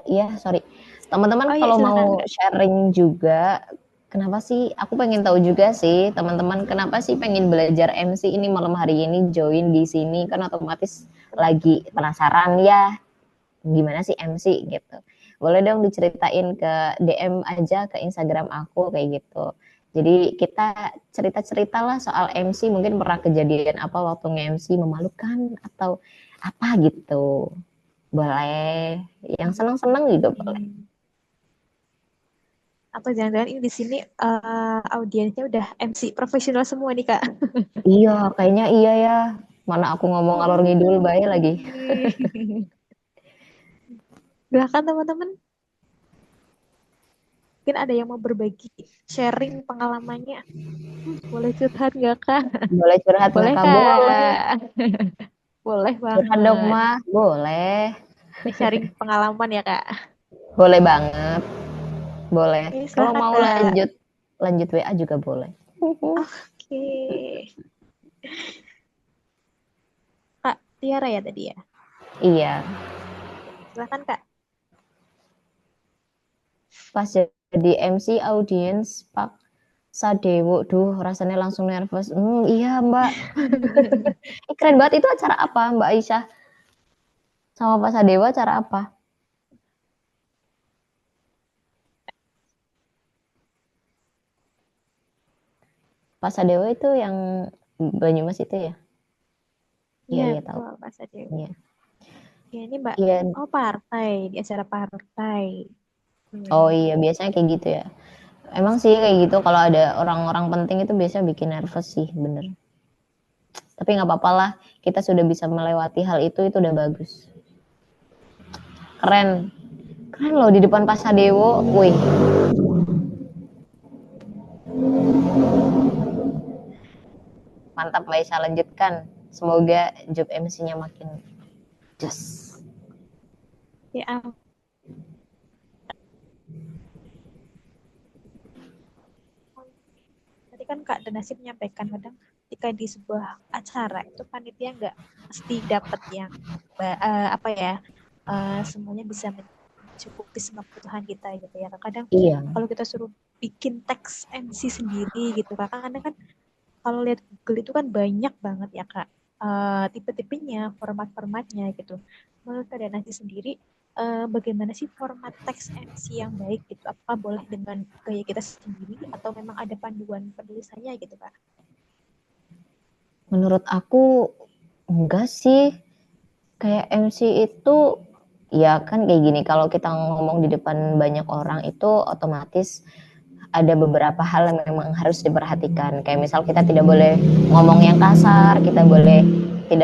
Speaker 2: teman-teman kalau mau sharing juga, kenapa sih, aku pengen tahu juga sih teman-teman, kenapa sih pengen belajar MC ini malam hari ini join di sini, kan otomatis lagi penasaran ya gimana sih MC gitu. Boleh dong diceritain ke DM aja ke Instagram aku kayak gitu. Jadi kita cerita-cerita lah soal MC, mungkin pernah kejadian apa waktu nge-MC memalukan atau apa gitu. Boleh, yang senang-senang juga boleh.
Speaker 1: Atau jangan-jangan ini di sini audiensnya udah MC profesional semua nih Kak.
Speaker 2: Iya, kayaknya iya ya. Mana aku ngomong ngalor ngidul bae lagi.
Speaker 1: Silakan teman-teman. Mungkin ada yang mau berbagi, sharing pengalamannya. Boleh curhat nggak Kak?
Speaker 2: Boleh curhat nggak
Speaker 1: Boleh
Speaker 2: Kak?
Speaker 1: Kak.
Speaker 2: Boleh.
Speaker 1: Boleh
Speaker 2: Curhat dong
Speaker 1: banget.
Speaker 2: mah, boleh.
Speaker 1: Sharing pengalaman ya Kak.
Speaker 2: Boleh banget. Boleh.
Speaker 1: Oke,
Speaker 2: Kalau
Speaker 1: silakan
Speaker 2: mau
Speaker 1: Kak.
Speaker 2: lanjut WA juga boleh.
Speaker 1: Oke. Kak Tiara ya tadi ya.
Speaker 2: Iya,
Speaker 1: Silakan Kak.
Speaker 2: pas jadi MC audiens Pak Sadewo, duh rasanya langsung nervous. Iya Mbak. Keren banget, itu acara apa Mbak Aisyah? Sama Pak Sadewo acara apa? Pak Sadewo itu yang Banyumas itu ya? Iya,
Speaker 1: Iya,
Speaker 2: iya tahu.
Speaker 1: betul Pak Sadew.
Speaker 2: Iya.
Speaker 1: Ya, ini Mbak.
Speaker 2: Iya.
Speaker 1: Oh, partai. Di acara partai.
Speaker 2: Oh iya, biasanya kayak gitu ya. Emang sih kayak gitu kalau ada orang-orang penting itu biasanya bikin nervous sih, bener. Tapi nggak apa-apa lah, kita sudah bisa melewati hal itu udah bagus. Keren. Keren loh di depan Pak Sadewo. Wih. Mantap Mbak Isa, lanjutkan. Semoga job MC-nya makin just.
Speaker 1: Ya, tadi kan Kak Danasi menyampaikan kadang ketika di sebuah acara itu panitia nggak mesti dapat yang apa ya semuanya bisa mencukupi semua kebutuhan kita gitu ya. Kadang
Speaker 2: Iya.
Speaker 1: kalau kita suruh bikin teks MC sendiri gitu Kak, kadang kan kalau lihat Google itu kan banyak banget ya Kak tipe-tipenya, format-formatnya gitu. Menurut Kak Danasi sendiri bagaimana sih format teks MC yang baik gitu? Apakah boleh dengan gaya kita sendiri atau memang ada panduan penulisannya gitu Kak?
Speaker 2: Menurut aku enggak sih. Kayak MC itu ya kan kayak gini, kalau kita ngomong di depan banyak orang itu otomatis ada beberapa hal yang memang harus diperhatikan. Kayak misal kita tidak boleh ngomong yang kasar, tidak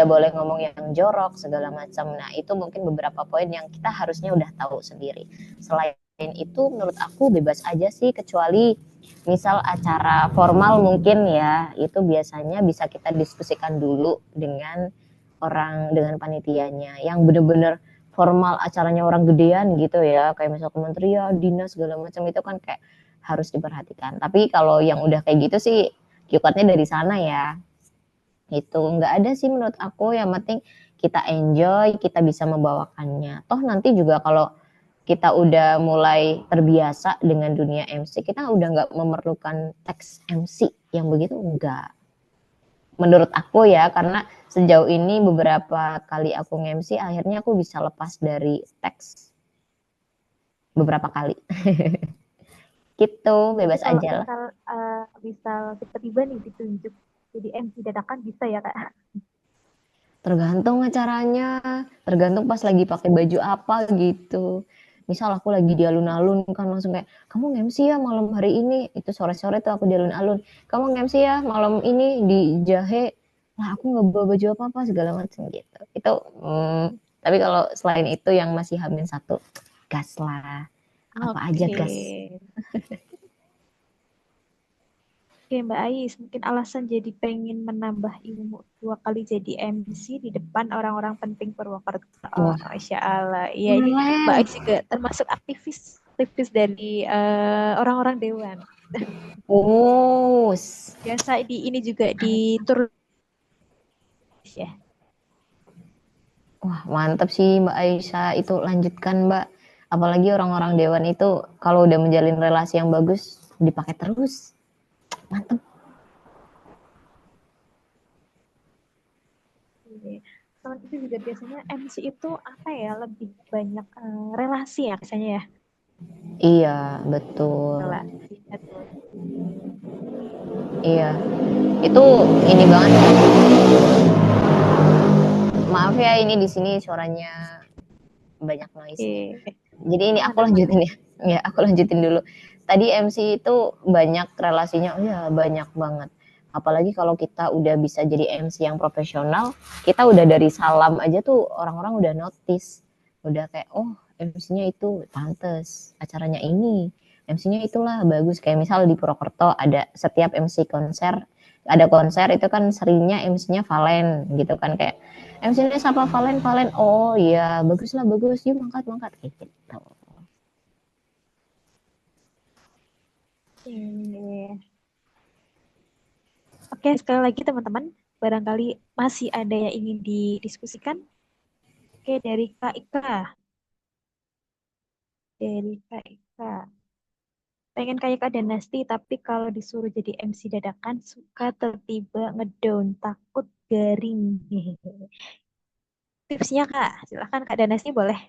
Speaker 2: boleh ngomong yang jorok segala macam. Nah, itu mungkin beberapa poin yang kita harusnya udah tahu sendiri. Selain itu menurut aku bebas aja sih, kecuali misal acara formal mungkin ya, itu biasanya bisa kita diskusikan dulu dengan panitianya yang bener-bener formal, acaranya orang gedean gitu ya, kayak misal kementerian, dinas segala macam, itu kan kayak harus diperhatikan. Tapi kalau yang udah kayak gitu sih cukatnya dari sana ya. Itu nggak ada sih menurut aku, yang penting kita enjoy, kita bisa membawakannya. Toh nanti juga kalau kita udah mulai terbiasa dengan dunia MC, kita udah nggak memerlukan teks MC yang begitu, enggak. Menurut aku ya, karena sejauh ini beberapa kali aku nge-MC akhirnya aku bisa lepas dari teks beberapa kali. Gitu,
Speaker 1: Jadi
Speaker 2: bebas
Speaker 1: kalau
Speaker 2: aja lah.
Speaker 1: misal tiba-tiba nih ditunjuk jadi MC dadakan bisa ya Kak?
Speaker 2: Tergantung acaranya, tergantung pas lagi pakai baju apa gitu. Misal aku lagi di alun-alun kan langsung kayak, kamu nge-MC ya malam hari ini, itu sore-sore tuh aku di alun-alun, kamu nge-MC ya malam ini di Jahe, lah aku nggak bawa baju apa-apa segala macam gitu. Itu, tapi kalau selain itu yang masih H-1, gas lah, apa aja
Speaker 1: Oke.
Speaker 2: gas.
Speaker 1: Oke Mbak Ais, mungkin alasan jadi pengen menambah ilmu 2 kali jadi MC di depan orang-orang penting Purwokerto. Oh,
Speaker 2: Wah,
Speaker 1: Masya Allah. Iya, ini Mbak Ais juga termasuk aktivis dari orang-orang Dewan. Biasa ini juga di tur ya.
Speaker 2: Wah, mantap sih Mbak Aisyah, itu lanjutkan Mbak. Apalagi orang-orang Dewan itu kalau udah menjalin relasi yang bagus, dipakai terus. Mantap.
Speaker 1: Teman itu juga biasanya MC itu apa ya, lebih banyak relasi ya biasanya ya.
Speaker 2: Iya, betul.
Speaker 1: Relasi, betul.
Speaker 2: Iya, itu ini banget ya. Maaf ya, ini di sini suaranya banyak noise.
Speaker 1: Oke.
Speaker 2: Jadi ini aku lanjutin ya. Ya, aku lanjutin dulu. Tadi MC itu banyak relasinya, oh ya banyak banget. Apalagi kalau kita udah bisa jadi MC yang profesional, kita udah dari salam aja tuh orang-orang udah notice. Udah kayak, oh MC-nya itu pantes, acaranya ini. MC-nya itulah bagus. Kayak misal di Purwokerto ada setiap MC konser, ada konser itu kan seringnya MC-nya Valen gitu kan, kayak MC-nya siapa, Valen, Valen. Oh iya, bagus lah, bagus. Yuk mangkat kayak gitu.
Speaker 1: Oke, sekali lagi teman-teman, barangkali masih ada yang ingin didiskusikan. Oke, dari Kak Ika. Dari Kak Ika. Pengen kayak Kak Danasti, tapi kalau disuruh jadi MC dadakan, suka tiba-tiba ngedown, takut garing. Tipsnya Kak, silahkan Kak Danasti boleh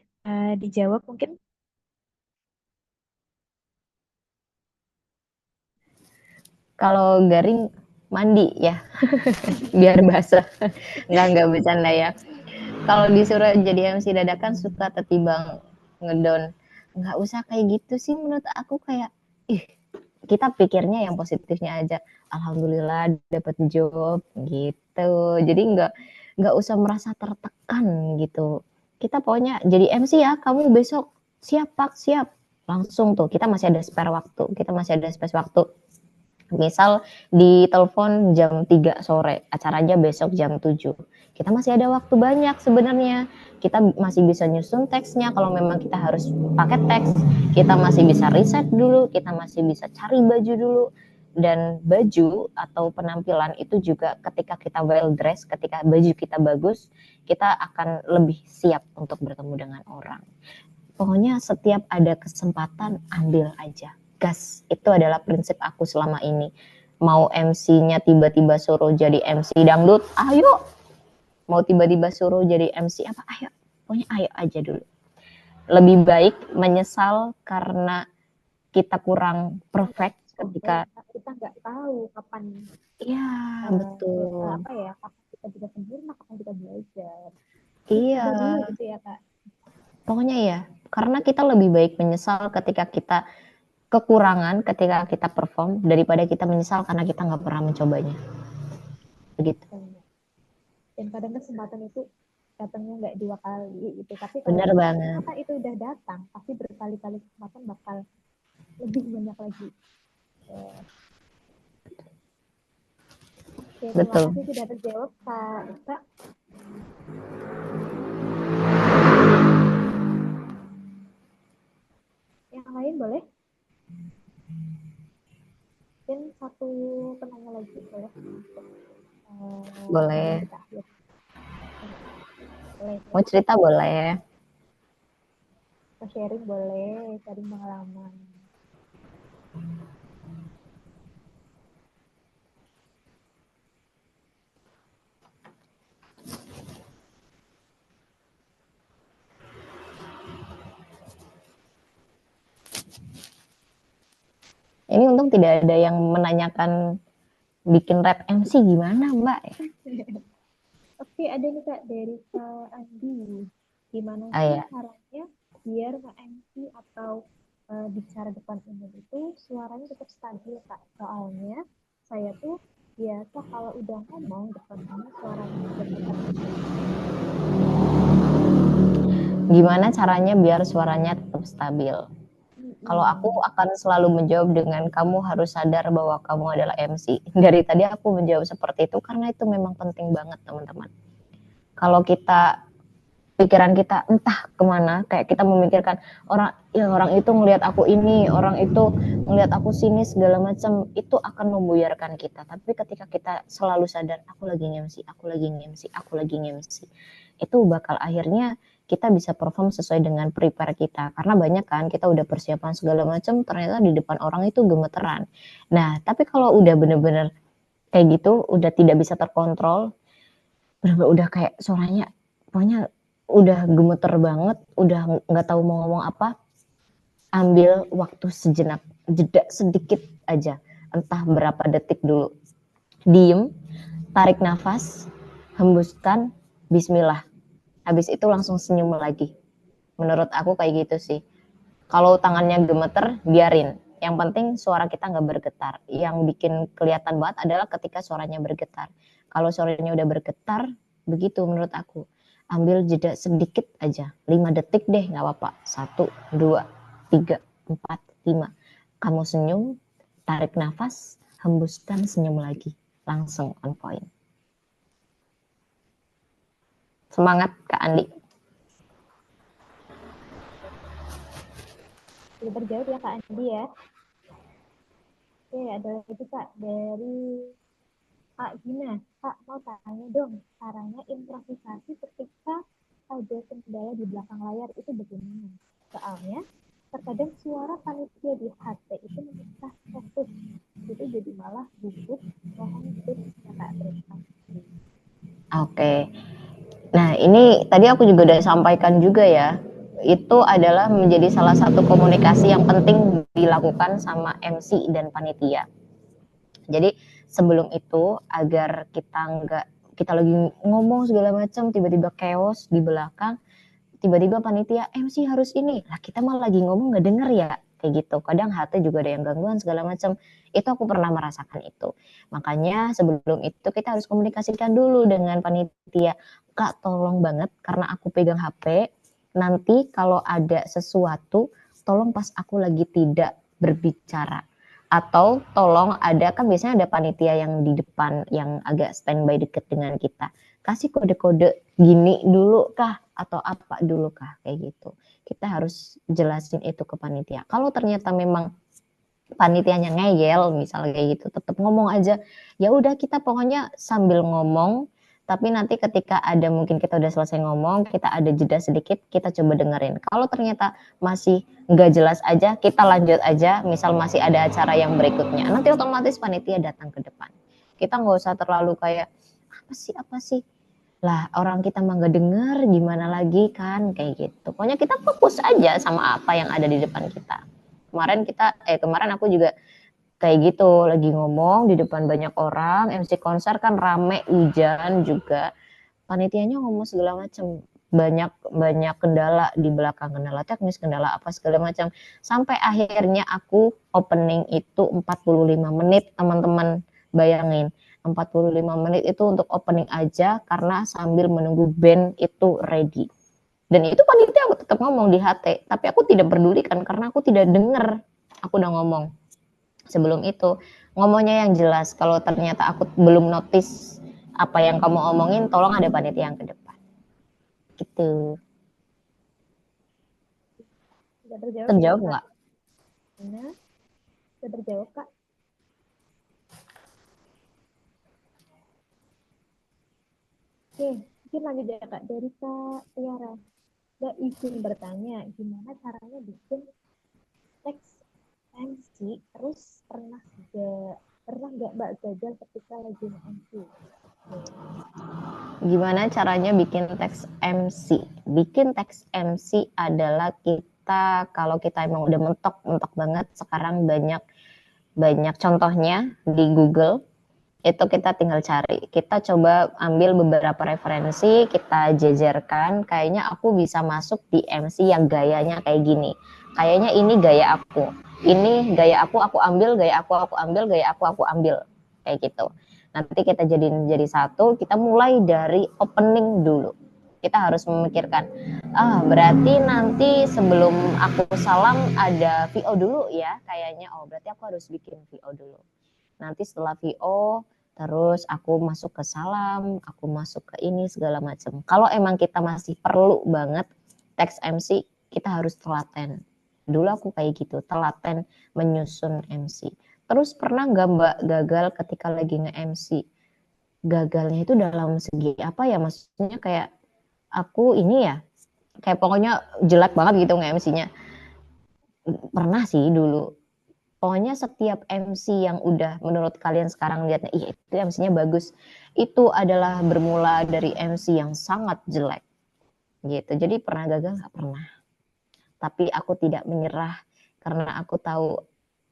Speaker 1: dijawab mungkin.
Speaker 2: Kalau garing mandi ya, biar basah. Nggak bercanda ya. Kalau disuruh jadi MC dadakan suka tertimbang ngedown. Nggak usah kayak gitu sih menurut aku, kayak ih, kita pikirnya yang positifnya aja. Alhamdulillah dapat job gitu. Jadi nggak usah merasa tertekan gitu. Kita pokoknya jadi MC ya, kamu besok siap Pak, siap. Langsung tuh, kita masih ada spare waktu. Kita masih ada space waktu. Misal di telepon jam 3 sore, acaranya besok jam 7. Kita masih ada waktu banyak sebenarnya. Kita masih bisa nyusun teksnya kalau memang kita harus pakai teks. Kita masih bisa riset dulu, kita masih bisa cari baju dulu. Dan baju atau penampilan itu juga ketika kita well dressed, ketika baju kita bagus, kita akan lebih siap untuk bertemu dengan orang. Pokoknya setiap ada kesempatan ambil aja. Gas, itu adalah prinsip aku selama ini. Mau MC-nya tiba-tiba suruh jadi MC dangdut, ayo. Mau tiba-tiba suruh jadi MC apa, ayo. Pokoknya ayo aja dulu. Lebih baik menyesal karena kita kurang perfect ketika
Speaker 1: kita nggak tahu kapan
Speaker 2: iya betul
Speaker 1: apa ya, kapan kita bisa sempurna, kapan kita belajar.
Speaker 2: iya
Speaker 1: Dulu gitu ya Kak.
Speaker 2: Pokoknya ya, karena kita lebih baik menyesal ketika kita kekurangan, ketika kita perform, daripada kita menyesal karena kita nggak pernah mencobanya. Begitu.
Speaker 1: Dan kadang kesempatan itu datangnya nggak 2 kali gitu, tapi kalau
Speaker 2: Benar banget.
Speaker 1: kesempatan itu udah datang, pasti berkali-kali kesempatan bakal lebih banyak lagi. Oke, terima
Speaker 2: Betul.
Speaker 1: kasih sudah terjawab Kak Ika. Yang lain boleh? Mungkin satu penanya lagi boleh?
Speaker 2: Boleh.
Speaker 1: Boleh.
Speaker 2: Mau cerita boleh.
Speaker 1: Mau sharing boleh, sharing pengalaman.
Speaker 2: Ini untung tidak ada yang menanyakan bikin rap MC gimana Mbak.
Speaker 1: Oke, ada nih Kak dari Kak Andi. Gimana
Speaker 2: Ah,
Speaker 1: sih
Speaker 2: ya.
Speaker 1: caranya biar nge-MC atau bicara depan umum itu suaranya tetap stabil Kak? Soalnya saya tuh biasa kalau udah ngomong depan umum suaranya tetap.
Speaker 2: Gimana caranya biar suaranya tetap stabil? Kalau aku akan selalu menjawab dengan kamu harus sadar bahwa kamu adalah MC. Dari tadi aku menjawab seperti itu karena itu memang penting banget teman-teman. Kalau kita pikiran kita entah kemana, kayak kita memikirkan orang itu ngelihat aku ini, orang itu ngelihat aku sini segala macam, itu akan membuyarkan kita. Tapi ketika kita selalu sadar aku lagi nge-MC, aku lagi nge-MC, aku lagi nge-MC, itu bakal akhirnya kita bisa perform sesuai dengan prepare kita. Karena banyak kan kita udah persiapan segala macam, ternyata di depan orang itu gemeteran. Nah, tapi kalau udah bener-bener kayak gitu, udah tidak bisa terkontrol, bener-bener udah kayak suaranya pokoknya udah gemeter banget, udah nggak tahu mau ngomong apa, ambil waktu sejenak, jeda sedikit aja, entah berapa detik dulu, diem, tarik nafas, hembuskan, bismillah. Habis itu langsung senyum lagi. Menurut aku kayak gitu sih. Kalau tangannya gemeter, biarin. Yang penting suara kita nggak bergetar. Yang bikin kelihatan banget adalah ketika suaranya bergetar. Kalau suaranya udah bergetar, begitu menurut aku. Ambil jeda sedikit aja. 5 detik deh, nggak apa-apa. 1, 2, 3, 4, 5. Kamu senyum, tarik nafas, hembuskan, senyum lagi. Langsung on point. Semangat Kak Andi.
Speaker 1: Sudah terjawab ya Kak Andi ya. Oke, ada lagi Kak dari Kak Gina. Kak mau tanya dong, caranya improvisasi ketika ada kendala di belakang layar itu bagaimana? Soalnya terkadang suara panitia di HP itu memecah fokus. Itu jadi malah gugup. Mohon tips ya Kak, terima kasih.
Speaker 2: Oke. Nah, ini tadi aku juga udah sampaikan juga ya. Itu adalah menjadi salah satu komunikasi yang penting dilakukan sama MC dan panitia. Jadi sebelum itu agar kita lagi ngomong segala macam tiba-tiba chaos di belakang, tiba-tiba panitia MC harus ini. Lah kita malah lagi ngomong nggak denger ya. Kayak gitu. Kadang HT juga ada yang gangguan segala macam. Itu aku pernah merasakan itu. Makanya sebelum itu kita harus komunikasikan dulu dengan panitia. Kak tolong banget karena aku pegang HP. Nanti kalau ada sesuatu tolong pas aku lagi tidak berbicara. Atau tolong ada kan biasanya ada panitia yang di depan yang agak standby deket dengan kita. Kasih kode-kode gini dulu kah atau apa dulu kah kayak gitu. Kita harus jelasin itu ke panitia. Kalau ternyata memang panitianya ngeyel misalnya kayak gitu, tetap ngomong aja. Ya udah kita pokoknya sambil ngomong, tapi nanti ketika ada mungkin kita udah selesai ngomong, kita ada jeda sedikit, kita coba dengerin. Kalau ternyata masih nggak jelas aja, kita lanjut aja. Misal masih ada acara yang berikutnya, nanti otomatis panitia datang ke depan. Kita nggak usah terlalu kayak apa sih lah orang kita mah nggak denger gimana lagi kan kayak gitu. Pokoknya kita fokus aja sama apa yang ada di depan kita. Kemarin aku juga kayak gitu lagi ngomong di depan banyak orang, MC konser kan rame, hujan juga. Panitianya ngomong segala macam, banyak banyak kendala di belakang, kendala teknis, kendala apa segala macam. Sampai akhirnya aku opening itu 45 menit, teman-teman bayangin. 45 menit itu untuk opening aja karena sambil menunggu band itu ready. Dan itu panitia aku tetap ngomong di HT, tapi aku tidak pedulikan karena aku tidak dengar. Aku udah ngomong sebelum itu, ngomongnya yang jelas. Kalau ternyata aku belum notice apa yang kamu omongin, tolong ada panitia yang ke depan. Gitu.
Speaker 1: Sudah terjawab ya
Speaker 2: Terjawab
Speaker 1: Kak?
Speaker 2: nggak?
Speaker 1: Nah, sudah terjawab Kak? Oke, mungkin lanjut ya Kak dari Kak Tiara. Mbak izin bertanya, gimana caranya bikin teks MC terus pernah nggak Mbak gagal ketika lagi MC?
Speaker 2: Gimana caranya bikin teks MC? Bikin teks MC adalah kalau kita emang udah mentok banget, sekarang banyak contohnya di Google. Itu kita tinggal cari. Kita coba ambil beberapa referensi, kita jejerkan. Kayaknya aku bisa masuk di MC yang gayanya kayak gini. Kayaknya ini gaya aku. Ini gaya aku ambil, gaya aku ambil, gaya aku ambil. Kayak gitu. Nanti kita jadi satu, kita mulai dari opening dulu. Kita harus memikirkan, berarti nanti sebelum aku salam ada VO dulu ya. Kayaknya, berarti aku harus bikin VO dulu. Nanti setelah VO, terus aku masuk ke salam, aku masuk ke ini segala macam. Kalau emang kita masih perlu banget teks MC, kita harus telaten. Dulu aku kayak gitu, telaten menyusun MC. Terus pernah nggak Mbak gagal ketika lagi nge-MC? Gagalnya itu dalam segi apa ya? Maksudnya kayak aku ini ya, kayak pokoknya jelek banget gitu nge-MC-nya. Pernah sih dulu. Pokoknya setiap MC yang udah menurut kalian sekarang lihatnya, itu MC-nya bagus, itu adalah bermula dari MC yang sangat jelek. Gitu. Jadi pernah gagal nggak? Pernah. Tapi aku tidak menyerah karena aku tahu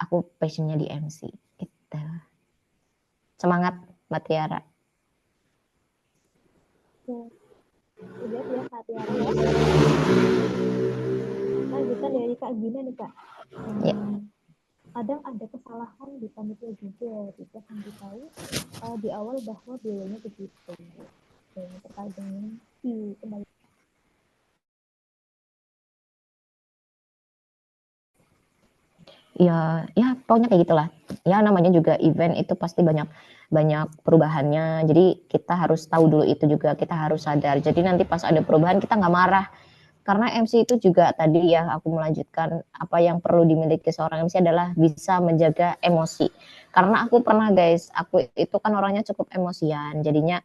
Speaker 2: aku passionnya di MC. Gitu. Semangat Mbak Tiara.
Speaker 1: Udah ya Kak Tiara ya. Lanjutan dari Kak Gina nih Kak.
Speaker 2: Ya.
Speaker 1: Kadang ada kesalahan di panitia juga, kita kasih tahu di awal bahwa biayanya begitu. Terkait dengan kembali.
Speaker 2: Ya pokoknya kayak gitulah. Ya namanya juga event itu pasti banyak perubahannya. Jadi kita harus tahu dulu itu juga, kita harus sadar. Jadi nanti pas ada perubahan kita nggak marah. Karena MC itu juga tadi ya aku melanjutkan apa yang perlu dimiliki seorang MC adalah bisa menjaga emosi. Karena aku pernah guys, aku itu kan orangnya cukup emosian. Jadinya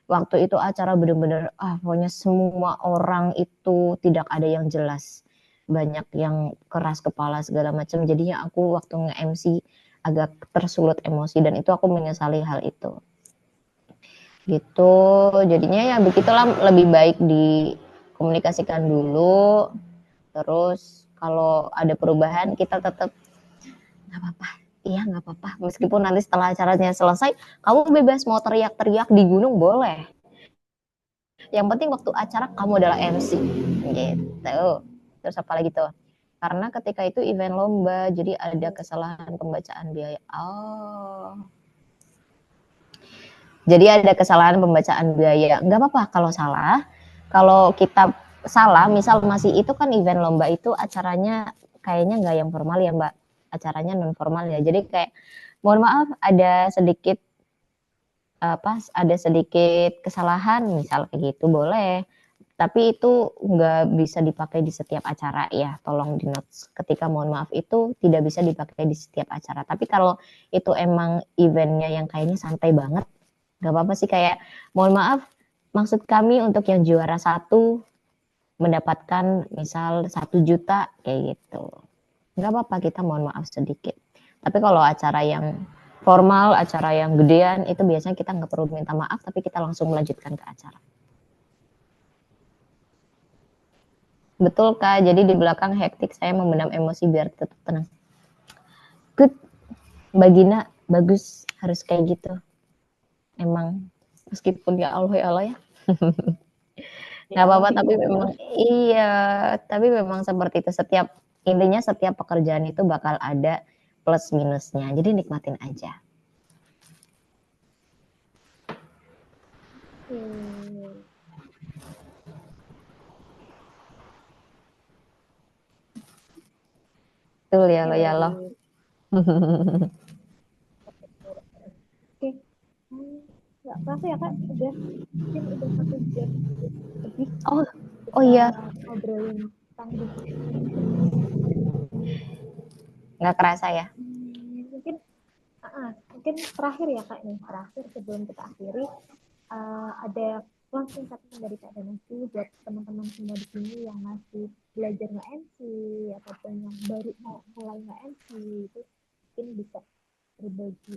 Speaker 2: waktu itu acara bener-bener pokoknya semua orang itu tidak ada yang jelas, banyak yang keras kepala segala macam. Jadinya aku waktu nge-MC agak tersulut emosi dan itu aku menyesali hal itu gitu. Jadinya ya begitulah, lebih baik dikomunikasikan dulu, terus kalau ada perubahan kita tetap nggak apa-apa. Iya nggak apa-apa, meskipun nanti setelah acaranya selesai kamu bebas mau teriak-teriak di gunung boleh, yang penting waktu acara kamu adalah MC gitu. Terus apa lagi tuh, karena ketika itu event lomba jadi ada kesalahan pembacaan biaya. Jadi ada kesalahan pembacaan biaya, nggak apa-apa kalau salah. Kalau kita salah misal masih itu kan event lomba itu acaranya kayaknya nggak yang formal ya Mbak, acaranya non formal ya, jadi kayak mohon maaf ada sedikit kesalahan misal kayak gitu boleh, tapi itu nggak bisa dipakai di setiap acara ya, tolong di notes ketika mohon maaf itu tidak bisa dipakai di setiap acara. Tapi kalau itu emang eventnya yang kayaknya santai banget, nggak apa-apa sih, kayak mohon maaf maksud kami untuk yang juara 1 mendapatkan misal 1 juta kayak gitu, nggak apa-apa kita mohon maaf sedikit. Tapi kalau acara yang formal, acara yang gedean itu biasanya kita nggak perlu minta maaf, tapi kita langsung melanjutkan ke acara. Betul Kak, jadi di belakang hektik saya memendam emosi biar tetap tenang. Good, Mbak Gina, bagus, harus kayak gitu. Emang meskipun ya Allah ya. Nggak apa-apa, tapi memang iya, tapi memang seperti itu, intinya setiap pekerjaan itu bakal ada plus minusnya, jadi nikmatin aja. Betul ya lo ya lo.
Speaker 1: Oke, nggak kerasa ya Kak, mungkin udah 1 jam lebih
Speaker 2: Oh iya,
Speaker 1: ngobrolin tentang dunia.
Speaker 2: nggak kerasa ya.
Speaker 1: Mungkin mungkin terakhir ya Kak nih, terakhir sebelum kita akhiri, ada langsung statement dari Kak Danasi buat teman-teman semua di sini yang masih belajar nge-MC ataupun yang baru mau mulai nge-MC, itu mungkin bisa berbagi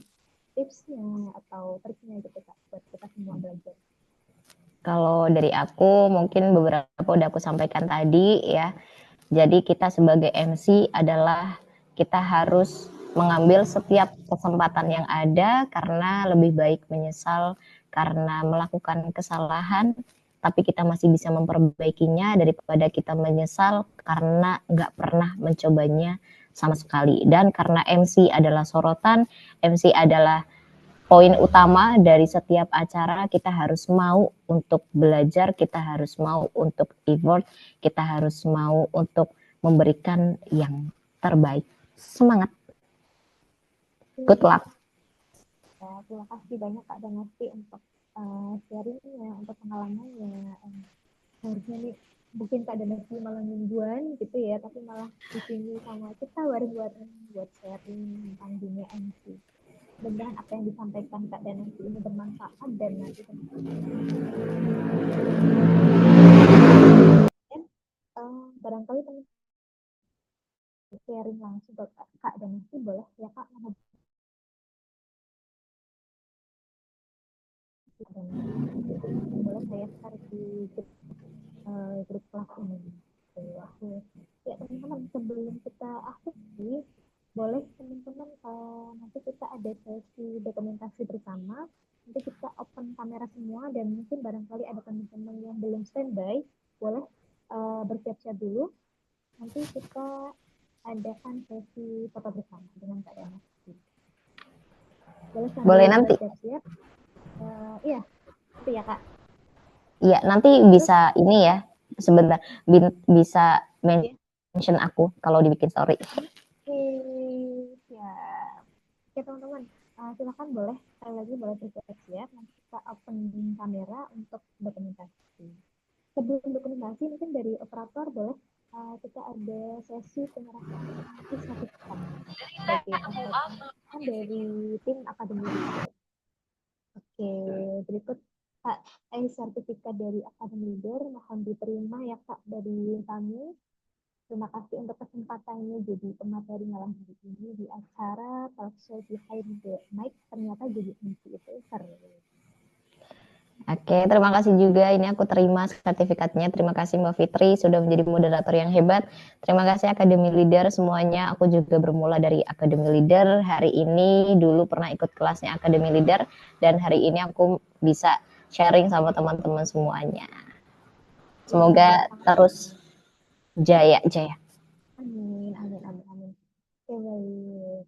Speaker 1: tipsnya atau triknya gitu Kak buat kita semua belajar.
Speaker 2: Kalau dari aku mungkin beberapa udah aku sampaikan tadi ya. Jadi kita sebagai MC adalah kita harus mengambil setiap kesempatan yang ada, karena lebih baik menyesal karena melakukan kesalahan tapi kita masih bisa memperbaikinya daripada kita menyesal karena nggak pernah mencobanya sama sekali. Dan karena MC adalah sorotan, MC adalah poin utama dari setiap acara, kita harus mau untuk belajar, kita harus mau untuk effort, kita harus mau untuk memberikan yang terbaik. Semangat. Good luck.
Speaker 1: Ya, terima kasih banyak Kak Danasti untuk sharingnya, untuk pengalamannya. Harusnya nih mungkin Kak Danasti malah mingguan gitu ya, tapi malah di sini sama kita bareng-bareng buat sharing tentang dunia MC. Mudah-mudahan apa yang disampaikan Kak Danasti ini bermanfaat dan nanti barangkali teman sharing langsung ke Kak Danasti boleh ya Kak? Boleh saya share di grup kelas ini. Ya teman-teman, sebelum kita akhiri, boleh teman-teman nanti kita ada sesi dokumentasi bersama Nanti kita open kamera semua dan mungkin barangkali ada teman-teman yang belum standby, boleh bersiap-siap dulu. Nanti kita adakan sesi foto bersama dengan Kak Dana. Boleh sambil
Speaker 2: Boleh nanti.
Speaker 1: bersiap-siap. Iya, itu ya Kak.
Speaker 2: Iya, nanti bisa ini ya, sebentar, bisa mention aku kalau dibikin story.
Speaker 1: Oke, siap. Oke teman-teman, silakan boleh sekali lagi boleh bersiap-siap. Nanti kita open kamera untuk dokumentasi. Sebelum dokumentasi mungkin dari operator boleh kita ada sesi penyerahan sertifikat sebagai tanggapan dari tim akademi. Oke, berikut Kak, sertifikat dari Academy Leader mohon diterima ya Kak dari kami. Terima kasih untuk kesempatannya jadi pemateri malam hari ini di acara Talk Show Behind the Mic. Ternyata jadi MC itu seru.
Speaker 2: Oke, terima kasih juga. Ini aku terima sertifikatnya. Terima kasih Mbak Fitri sudah menjadi moderator yang hebat. Terima kasih Academy Leader semuanya. Aku juga bermula dari Academy Leader. Hari ini dulu pernah ikut kelasnya Academy Leader dan hari ini aku bisa sharing sama teman-teman semuanya. Semoga terus jaya-jaya.
Speaker 1: Amin, amin, amin, amin. Oke, baik.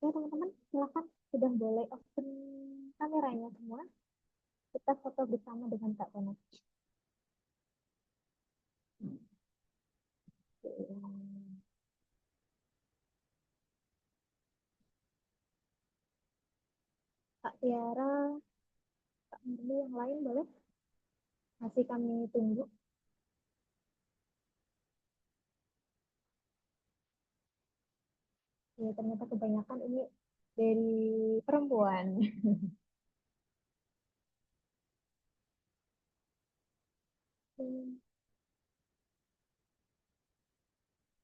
Speaker 1: Ya teman-teman, silakan sudah boleh open kameranya semua. Kita foto bersama dengan Kak Dana. Kak Tiara, Kak Murni yang lain boleh? Masih kami tunggu. Ya, ternyata kebanyakan ini dari perempuan.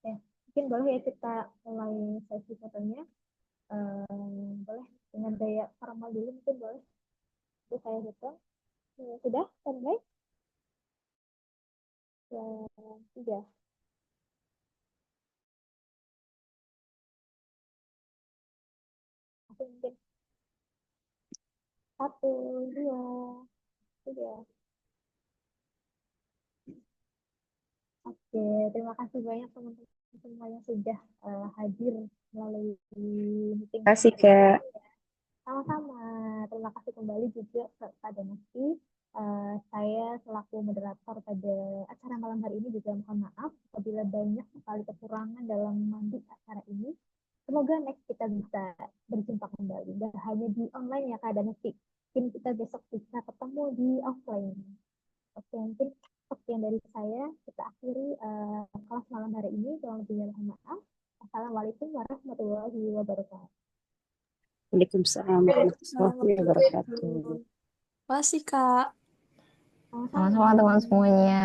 Speaker 1: Ya, mungkin boleh ya kita mulai sesi fotonya. Boleh dengan gaya formal dulu mungkin boleh. Itu saya hitung. Sudah, standby? Ya, sudah. Aku mungkin 1, 2, 3. Oke, terima kasih banyak teman-teman semua yang sudah hadir melalui meeting.
Speaker 3: Terima kasih, Kak.
Speaker 1: Sama-sama. Terima kasih kembali juga kepada Meski. Saya selaku moderator pada acara malam hari ini juga mohon maaf apabila banyak sekali kekurangan dalam memandu acara ini. Semoga next kita bisa berjumpa kembali. Gak hanya di online ya Kak Meski. Mungkin kita besok bisa ketemu di offline. Oke, mungkin sekian dari saya. Kita akhiri kelas malam hari ini. Kurang lebihnya mohon maaf. Assalamualaikum warahmatullahi wabarakatuh.
Speaker 3: Waalaikumsalam warahmatullahi wabarakatuh.
Speaker 5: Makasih, Kak.
Speaker 2: Sama-sama teman semuanya.